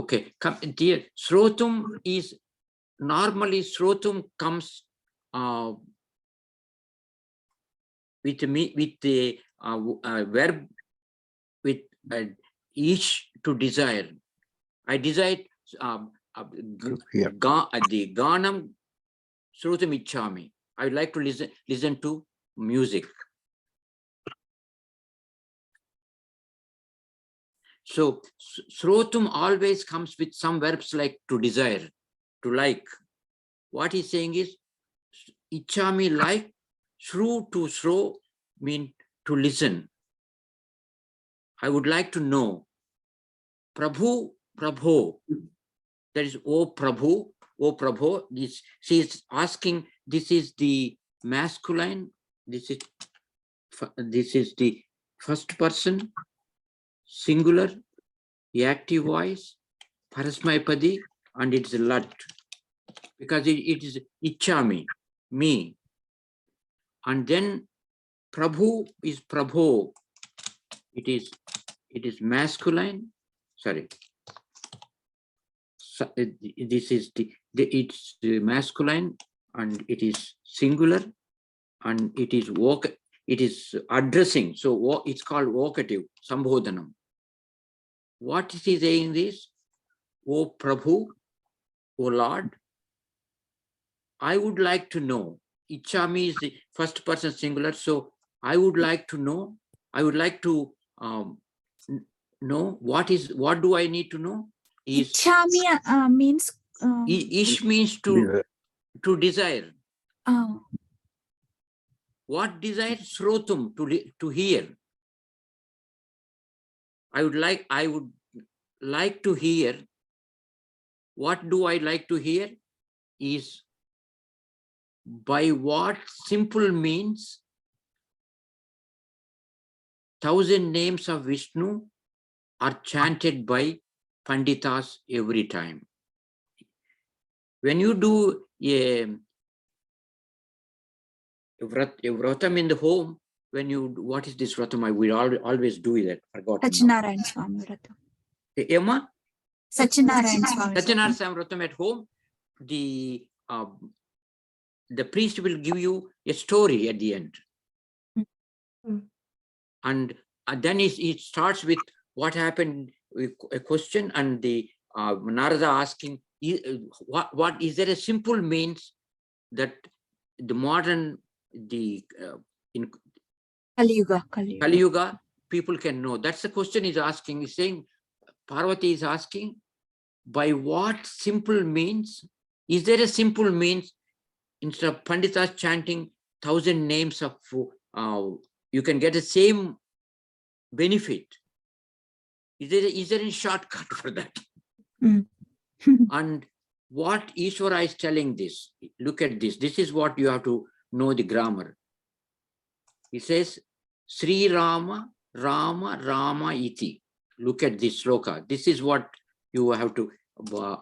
Speaker 1: Okay, come, dear. Srotum is normally Srotum comes with the verb with each to desire. I desire the Ganam Srotum Ichchami. I would like to listen to music. So Srotum always comes with some verbs like to desire, to like. What he's saying is Ichchami, like. Shru to shro mean to listen. I would like to know. Prabhu, Prabho. That is, oh Prabhu, oh Prabho. She is asking, this is the masculine, this is the first person, singular, the active voice, Parasmaipadi, and it's a lat. Because it is Ichchami, me. And then Prabhu is Prabho. It is masculine. Sorry. So, this is it's masculine, and it is singular, and it is addressing. So it's called vocative, Sambodhanam. What is he saying this? Oh Prabhu, oh Lord, I would like to know. Ichchami is the first person singular, so I would like to know. I would like to know what do I need to know?
Speaker 4: Ichchami means
Speaker 1: Ish means to desire. What desire? Srotum, to hear. I would like to hear. What do I like to hear? Is by what simple means 1,000 names of Vishnu are chanted by Panditas every time. When you do a vratam in the home, what is this vratam? We always do that. Forgotten.
Speaker 4: Satyanarayana Swami Vratam.
Speaker 1: Emma?
Speaker 4: Satyanarayana Swami.
Speaker 1: Satyanarayana Swami Vratam at home, the priest will give you a story at the end. And then it starts with what happened, a question, and the Narada asking, what is there a simple means that the modern in
Speaker 4: Kali Yuga
Speaker 1: people can know? That's the question he's asking. He's saying, Parvati is asking, by what simple means? Is there a simple means? Instead of Panditas chanting 1,000 names of, you can get the same benefit. Is there any shortcut for that? And what Ishvara is telling this, look at this. This is what you have to know the grammar. He says, Sri Rama, Rama, Rama iti. Look at this sloka. This is what you have to,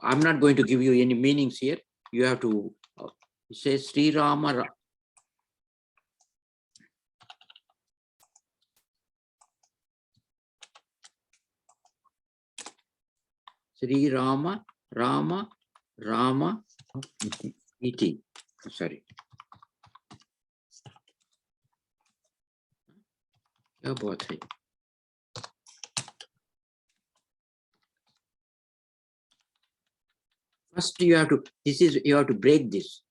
Speaker 1: I'm not going to give you any meanings here. You have to, it says Sri Rama, Sri Rama, Rama, Rama iti. Sorry. क्या बात है? First you have to break this.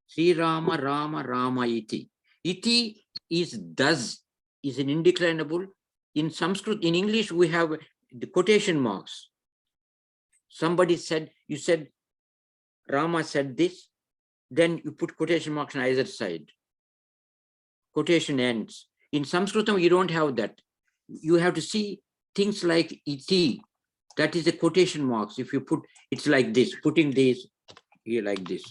Speaker 1: Sri Rama, Rama, Rama iti. Iti is thus, is an indeclinable. In Sanskrit, in English, we have the quotation marks. Somebody said, you said, Rama said this, then you put quotation marks on either side. quotation ends. In Sanskritam, you don't have that. You have to see things like iti. That is the quotation marks. If you put, it's like this, putting this here like this.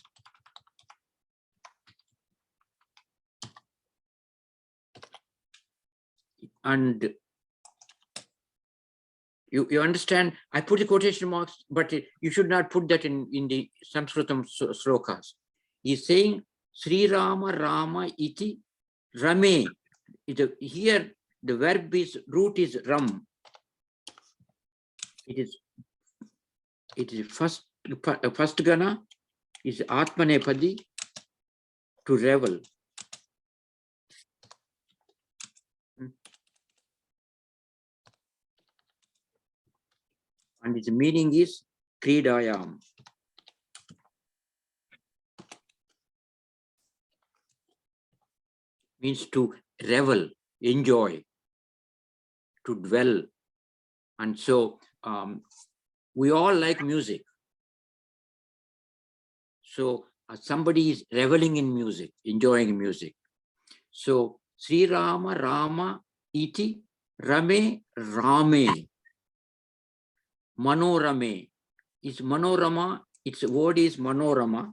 Speaker 1: And you understand, I put the quotation marks, but you should not put that in the Sanskritam slokas. He's saying, Sri Rama Rama iti Rame. Here, the verb is, root is ram. It is first gana is Atmanepadi, to revel. And its meaning is Kridayam. Means to revel, enjoy, to dwell. And so we all like music. So somebody is reveling in music, enjoying music. So Sri Rama Rama iti Rame Rame. Manorame is Manorama. Its word is Manorama.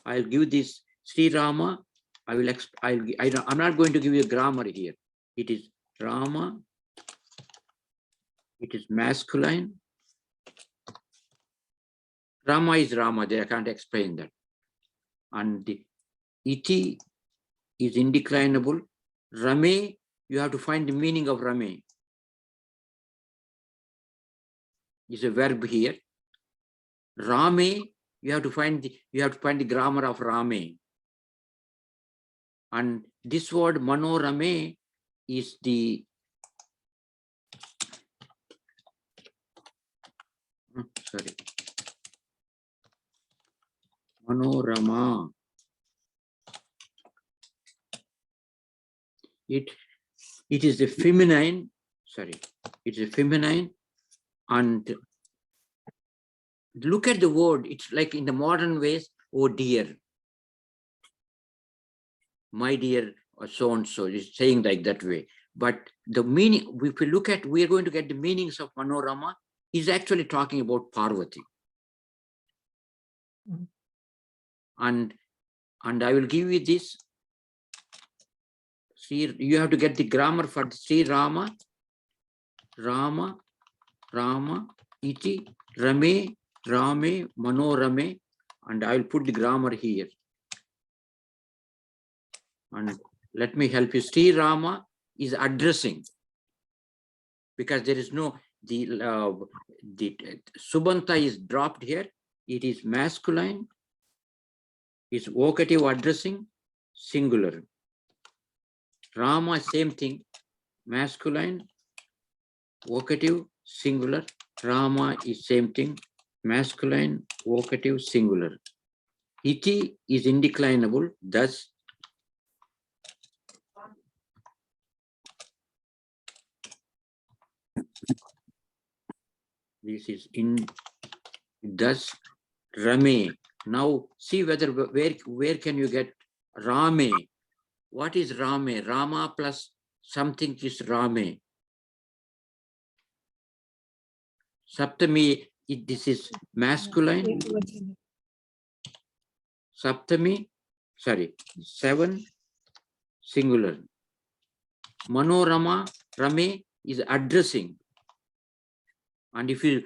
Speaker 1: I'll give this Sri Rama. I'm not going to give you a grammar here. It is Rama. It is masculine. Rama is Rama. There I can't explain that. And the iti is indeclinable. Rame, you have to find the meaning of Rame. Is a verb here. Rame, you have to find the grammar of Rame. And this word Manorame is the Manorama. It is a feminine, it's a feminine, and look at the word, it's like in the modern ways, oh dear, my dear, or so and so, it's saying like that way. But the meaning, if we look at, we are going to get the meanings of Manorama, is actually talking about Parvati. And I will give you this. See, you have to get the grammar for Sri Rama, Rama, Rama, iti, Rame, Rame, Manorame, and I will put the grammar here. And let me help you. Sri Rama is addressing, because there is no, the Subanta is dropped here. It is masculine. It's vocative addressing, singular. Rama, same thing, masculine, vocative, singular. Rama is same thing, masculine, vocative, singular. Iti is indeclinable, thus this is in, thus Rame. Now see whether where can you get Rame? What is Rame? Rama plus something is Rame. Saptami, this is masculine. Saptami, 7, singular. Manorama, Rame is addressing. And if you,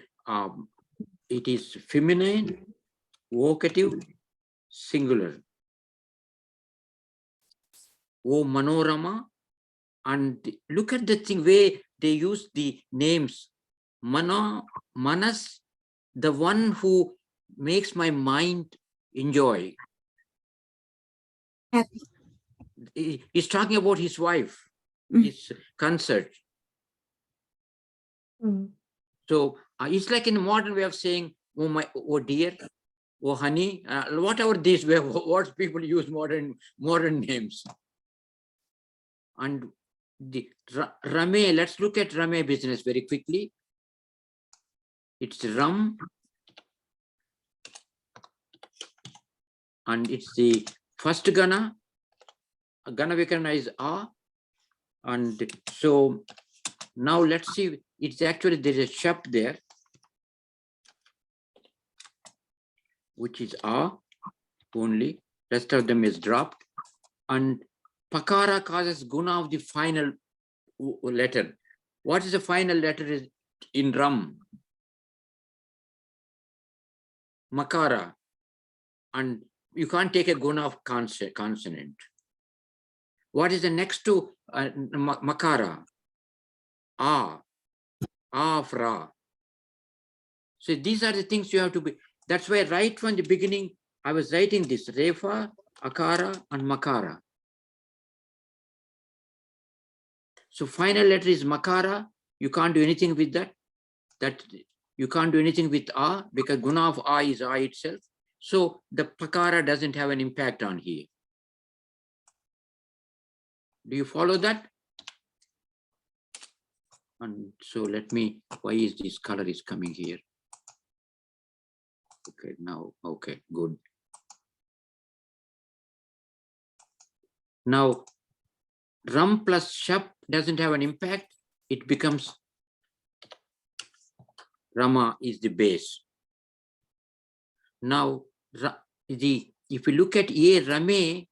Speaker 1: it is feminine, vocative, singular. Oh, Manorama. And look at the thing where they use the names. Manas, the one who makes my mind enjoy.
Speaker 4: Happy.
Speaker 1: He's talking about his wife, his concert. So it's like in a modern way of saying, oh my, oh dear, oh honey, whatever these what people use modern names. And the Rame, let's look at Rame business very quickly. It's Ram, and it's the first gana, Gana Vikarana is A. And so now let's see, it's actually, there's a shap there, which is A only, rest of them is dropped. And Pakara causes guna of the final letter. What is the final letter is in Ram? Makara. And you can't take a guna of consonant. What is the next to Makara? A of Ra. So these are the things you have to be. That's why right from the beginning, I was writing this Refa, Akara, and Makara. So final letter is Makara. You can't do anything with that. That you can't do anything with A because guna of A is A itself. So the Pakara doesn't have an impact on here. Do you follow that? And so let me, why is this color is coming here? Okay, now, okay, good. Now, Ram plus Shap doesn't have an impact. It becomes Rama is the base. Now, if you look at A, Rame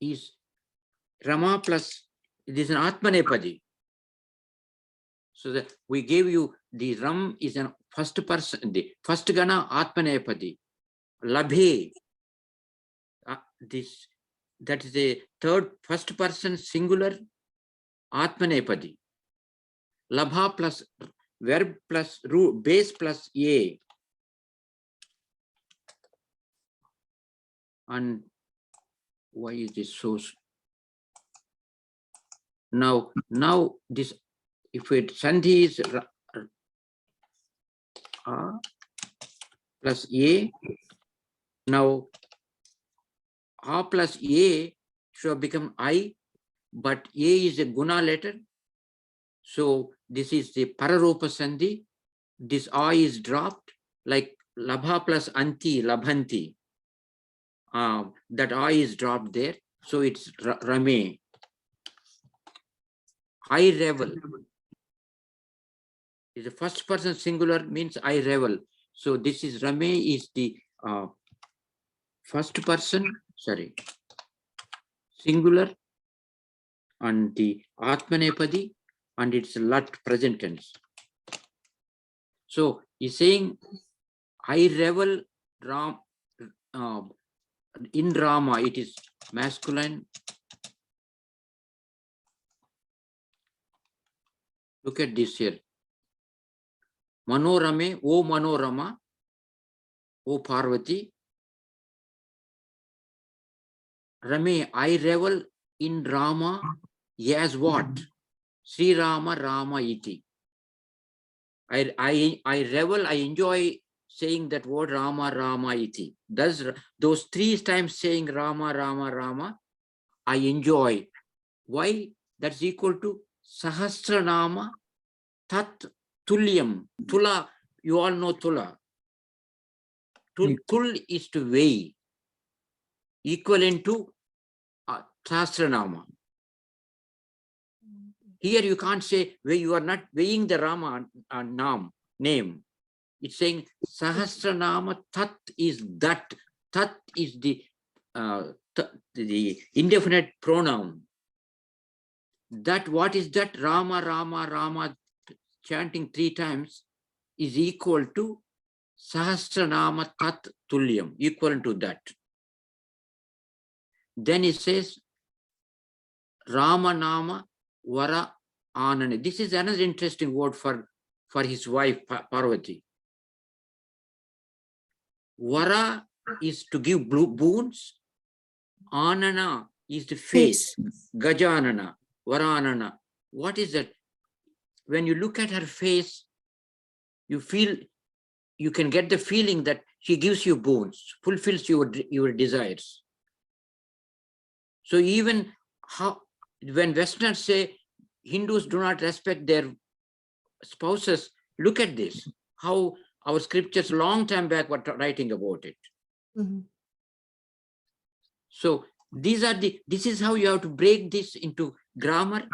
Speaker 1: is Rama plus, it is an Atmanepadi. So that we gave you the Ram is a first person, the first Gana Atmanepadi. Labhe, that is the third first person singular Atmanepadi. Labha plus verb plus base plus A. And why is this so? Now this, if it Sandhi is plus A, now A plus A should have become I, but A is a guna letter. So this is the Pararupa Sandhi. This A is dropped, like Labha plus Anti, Labhanti. That I is dropped there. So it's Rame. I revel. Is the first person singular means I revel. So this is Rame is the first person, sorry, singular, and the Atmanepadi, and it's Lat present tense. So he's saying I revel Ram. In Rama, it is masculine. Look at this here. Manorame, O Manorama, O Parvati. Rame, I revel in Rama as what? Sri Rama, Rama iti. I revel, I enjoy saying that word Rama, Rama iti. Those 3 times saying Rama, Rama, Rama, I enjoy. Why? That's equal to Sahasranama Tat Tulyam. Tula, you all know Tula. Tul is to weigh, equivalent to Sahasranama. Here you can't say where you are not weighing the Rama name. It's saying Sahasranama Tat is that. Tat is the indefinite pronoun. That, what is that? Rama, Rama, Rama, chanting 3 times is equal to Sahasranama Tat Tulyam, equal to that. Then it says Rama Nama Vara Anane. This is another interesting word for his wife Parvati. Vara is to give boons. Anana is the face. Gajanana, Varanana. What is that? When you look at her face, you feel, you can get the feeling that she gives you boons, fulfills your desires. So even when Westerners say Hindus do not respect their spouses, look at this, how our scriptures long time back were writing about it.
Speaker 2: Mm-hmm.
Speaker 1: So This is how you have to break this into grammar.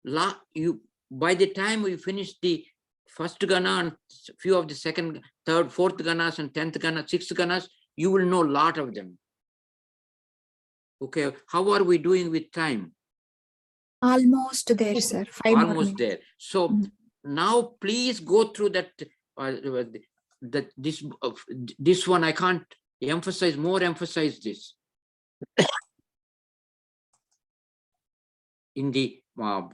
Speaker 1: By the time we finish the first gana and few of the second, third, fourth ganas and 10th gana, 6th ganas, you will know a lot of them. Okay, how are we doing with time?
Speaker 4: Almost there, sir. 5 more
Speaker 1: Almost
Speaker 4: minutes.
Speaker 1: there. So now please go through that. This one I can't emphasize this. In the where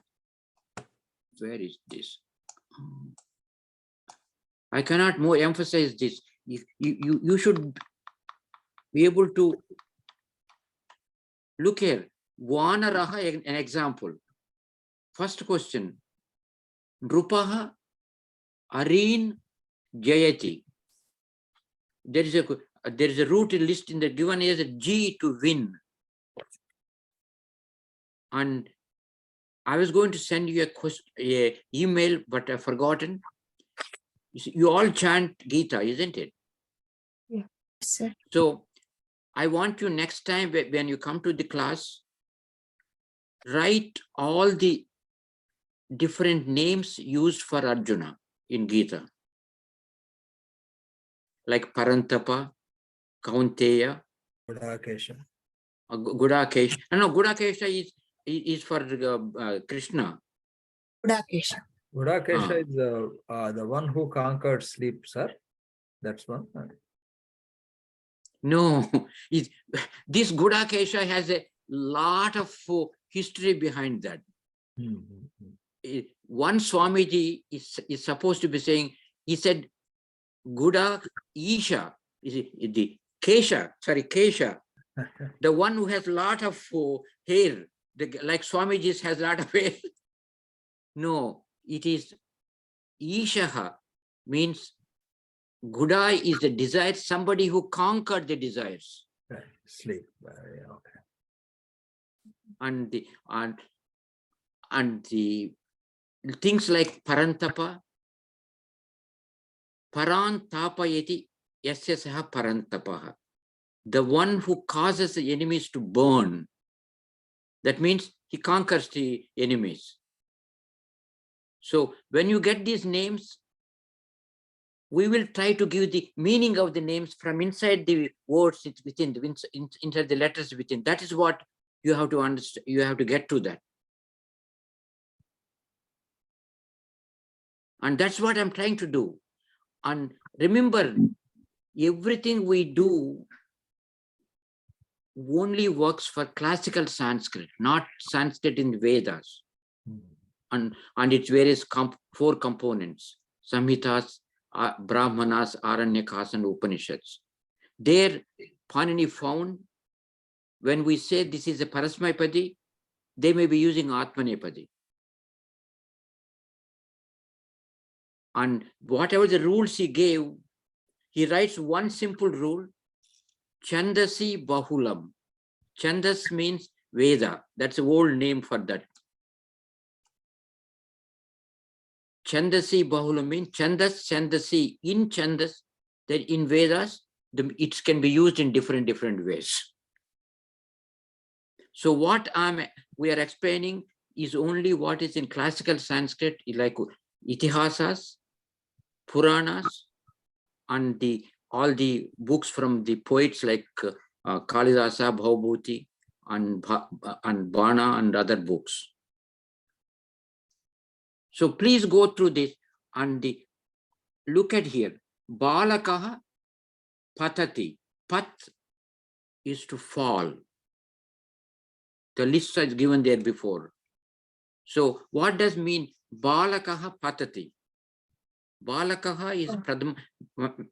Speaker 1: is this? I cannot more emphasize this. You should be able to look here. Vanaraha, an example. First question. Nrupaha Arin Jayati. There is a root list in the given as a G to win. And I was going to send you a email, but I've forgotten. You all chant Gita, isn't it?
Speaker 2: Yeah.
Speaker 4: Sir.
Speaker 1: So I want you next time when you come to the class, write all the different names used for Arjuna in Gita. Like Parantapa, Kaunteya,
Speaker 5: Gudakesha.
Speaker 1: Gudakesha. No, Gudakesha is for Krishna.
Speaker 4: Gudakesha.
Speaker 5: Gudakesha is the one who conquered sleep, sir. That's one.
Speaker 1: No, this Gudakesha has a lot of history behind that. One Swamiji is supposed to be saying, he said, Guda Isha, the Kesha, the one who has a lot of hair, like Swamiji has a lot of hair. No, it is Ishaha, means Guda is the desire, somebody who conquered the desires.
Speaker 5: Right. Sleep. Yeah, okay.
Speaker 1: And the things like Parantapa, Parantapayati yasya Parantapaha, the one who causes the enemies to burn. That means he conquers the enemies. So when you get these names, we will try to give the meaning of the names from inside the words within, inside the letters within. That is what you have to understand. You have to get to that. And that's what I'm trying to do. And remember, everything we do only works for classical Sanskrit, not Sanskrit in the Vedas. And its various 4 components, Samhitas, Brahmanas, Aranyakas, and Upanishads. There, Panini found, when we say this is a Parasmaipadi, they may be using Atmanepadi. And whatever the rules he gave, he writes one simple rule, Chandasi Bahulam. Chandas means Veda. That's the old name for that. Chandasi Bahulam means Chandas, Chandasi. In Chandas, that in Vedas, it can be used in different ways. So what we are explaining is only what is in classical Sanskrit, like Itihasas, Puranas, and all the books from the poets like Kalidasa, Bhaubhuti, and Bana, and other books. So please go through this and look at here. Balakaha patati. Pat is to fall. The list is given there before. So what does mean Balakaha patati? Balakaha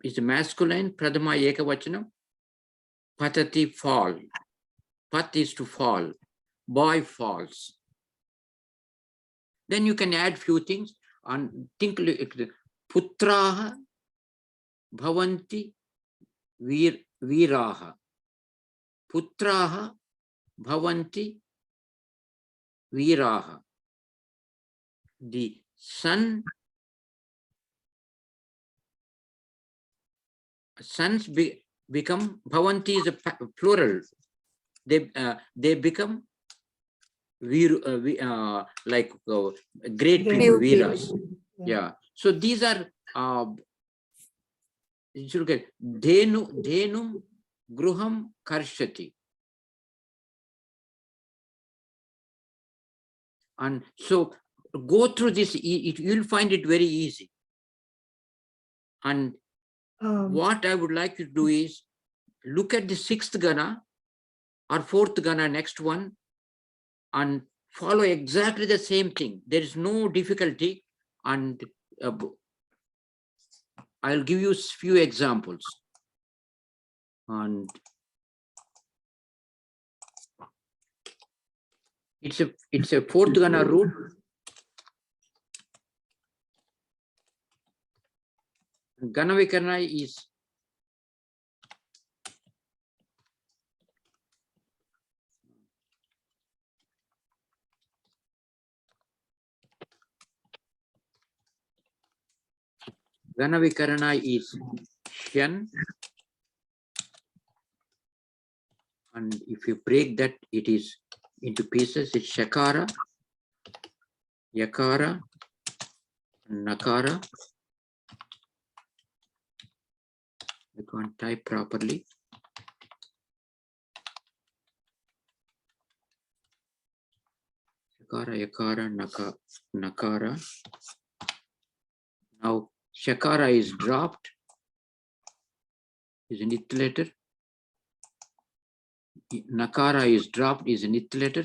Speaker 1: is masculine, Pradama Ekavachanam. Patati fall. Pat is to fall. Boy falls. Then you can add few things and think Putraha Bhavanti Viraha. Putraha Bhavanti Viraha. The sons become, Bhavanti is a plural. they become like great
Speaker 2: Great
Speaker 1: people,
Speaker 2: people.
Speaker 1: veeras.
Speaker 2: Yeah.
Speaker 1: Yeah. So these are you should get dhenum gruham karshati. And so go through this, you'll find it very easy. And what I would like you to do is look at the 6th gana or 4th gana, next one, and follow exactly the same thing. There is no difficulty. And I'll give you a few examples. And it's a 4th gana root. Gana Vikarana is Shan. And if you break that, it is into pieces. It's Shakara, Yakara, Nakara. I can't type properly. Shakara, Yakara, Nakara. Now Shakara is dropped, is an it letter. Nakara is dropped, is an it letter.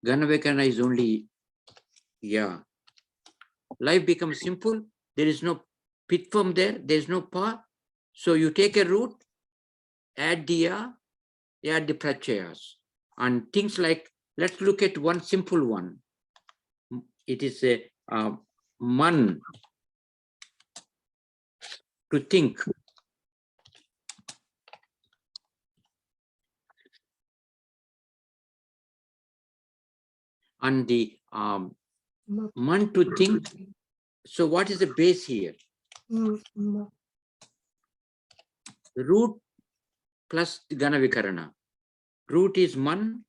Speaker 1: Ganavekana is only ya. Life becomes simple. There is no pitfom there. There is no pa. So you take a root, add the ya, add the pratyayas. And things like, let's look at one simple one. It is a man, to think. And the man, to think. So what is the base here? The root plus the Gana Vikarana. Root is man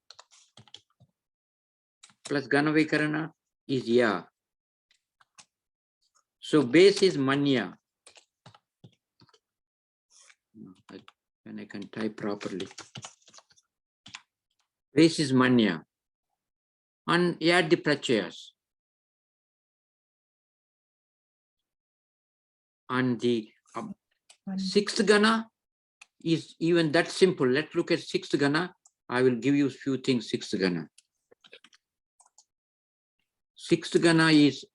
Speaker 1: plus Gana Vikarana is ya. So base is manya. And I can type properly. Base is manya. And add the pratyayas. And the 6th gana is even that simple. Let's look at 6th gana. I will give you a few things. 6th gana. 6th gana is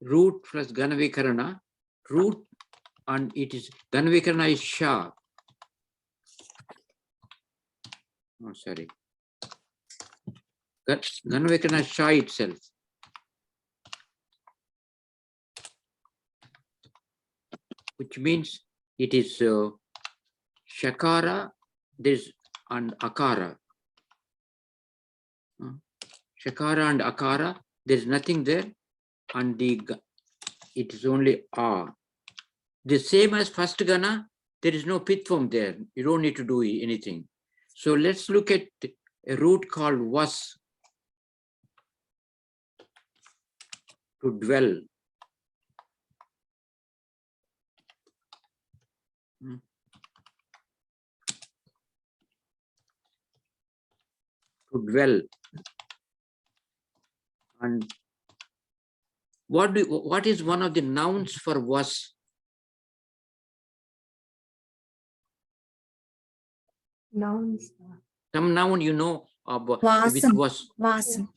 Speaker 1: root plus Gana Vikarana. Root, and it is Gana Vikarana is Sha. Oh, sorry. Gana Vikarana is Sha itself. Which means it is Shakara, there's and Akara. Shakara and Akara, there's nothing there, and it is only A. The same as first Gana, there is no pith form there. You don't need to do anything. So let's look at a root called was, to dwell. To dwell. And what is one of the nouns for was?
Speaker 2: Nouns.
Speaker 1: Some noun you know with
Speaker 4: Vasam.
Speaker 1: was.
Speaker 4: Vasam.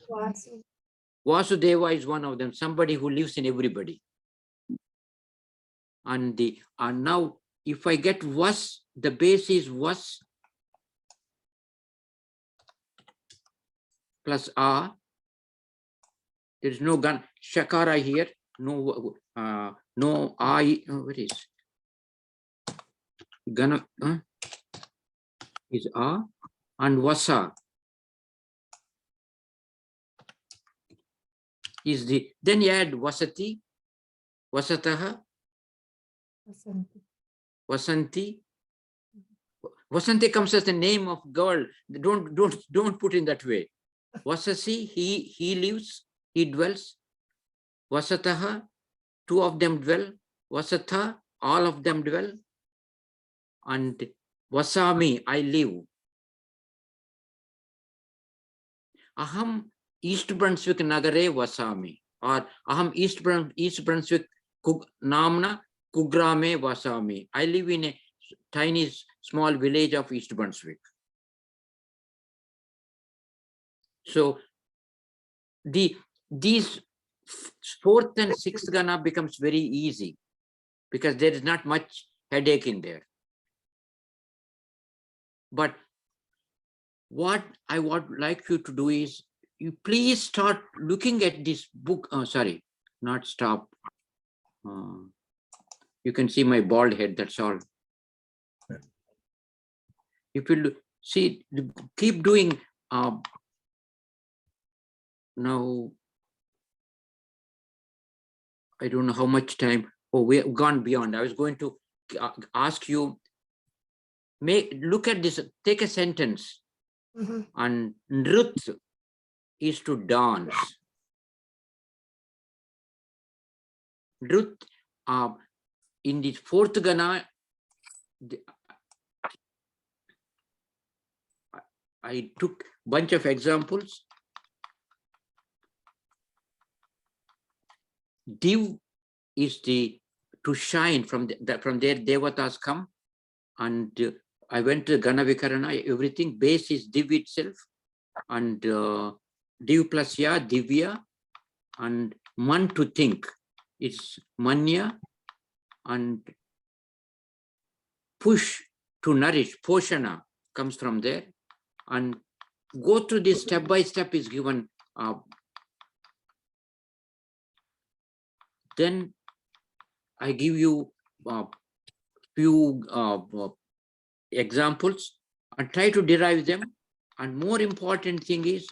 Speaker 1: Vasudeva is one of them, somebody who lives in everybody. And now if I get was, the base is was plus a. There is no gun shakara here. No, no I. What is gonna is a and wasa is the. Then you add wasati, wasataha, Vasanti. Vasanti comes as the name of girl. Don't put in that way. Vasasi, he lives, he dwells. Vasataha, two of them dwell. Vasatha, all of them dwell. And Vasami, I live. Aham East Brunswick Nagare Vasami. Or Aham East Brunswick Namna Kugrame Vasami. I live in a tiny small village of East Brunswick. So these fourth and sixth gana becomes very easy because there is not much headache in there. But what I would like you to do is, you please start looking at this book. Sorry, not stop. You can see my bald head, that's all. If you see, keep doing. Now, I don't know how much time. Oh, we have gone beyond. I was going to ask you, look at this, take a sentence. And Nrit is to dance. Nrit, in the fourth gana, I took a bunch of examples. Div is to shine, from there devatas come, and I went to Gana Vikarana, everything. Base is Div itself, and Div plus Ya, Divya, and Man to think. It's Manya, and Push to nourish, Poshana comes from there. And go through this step by step is given. Then I give you a few examples and try to derive them. And more important thing is,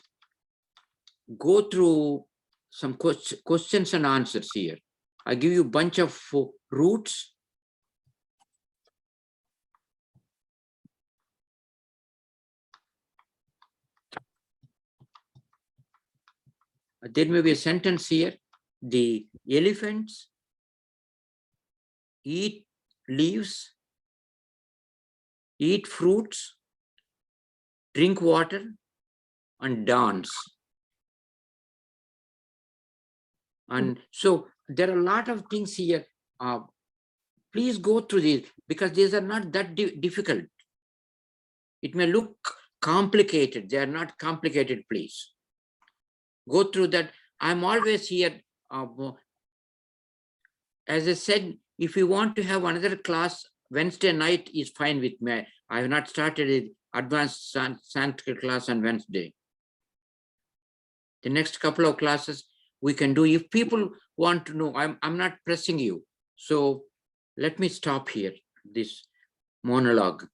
Speaker 1: go through some questions and answers here. I give you a bunch of roots. There may be a sentence here. The elephants eat leaves, eat fruits, drink water, and dance. And so there are a lot of things here. Please go through these, because these are not that difficult. It may look complicated. They are not complicated, please. Go through that. I'm always here. As I said, if you want to have another class, Wednesday night is fine with me. I have not started an advanced Sanskrit class on Wednesday. The next couple of classes we can do. If people want to know, I'm not pressing you. So let me stop here, this monologue.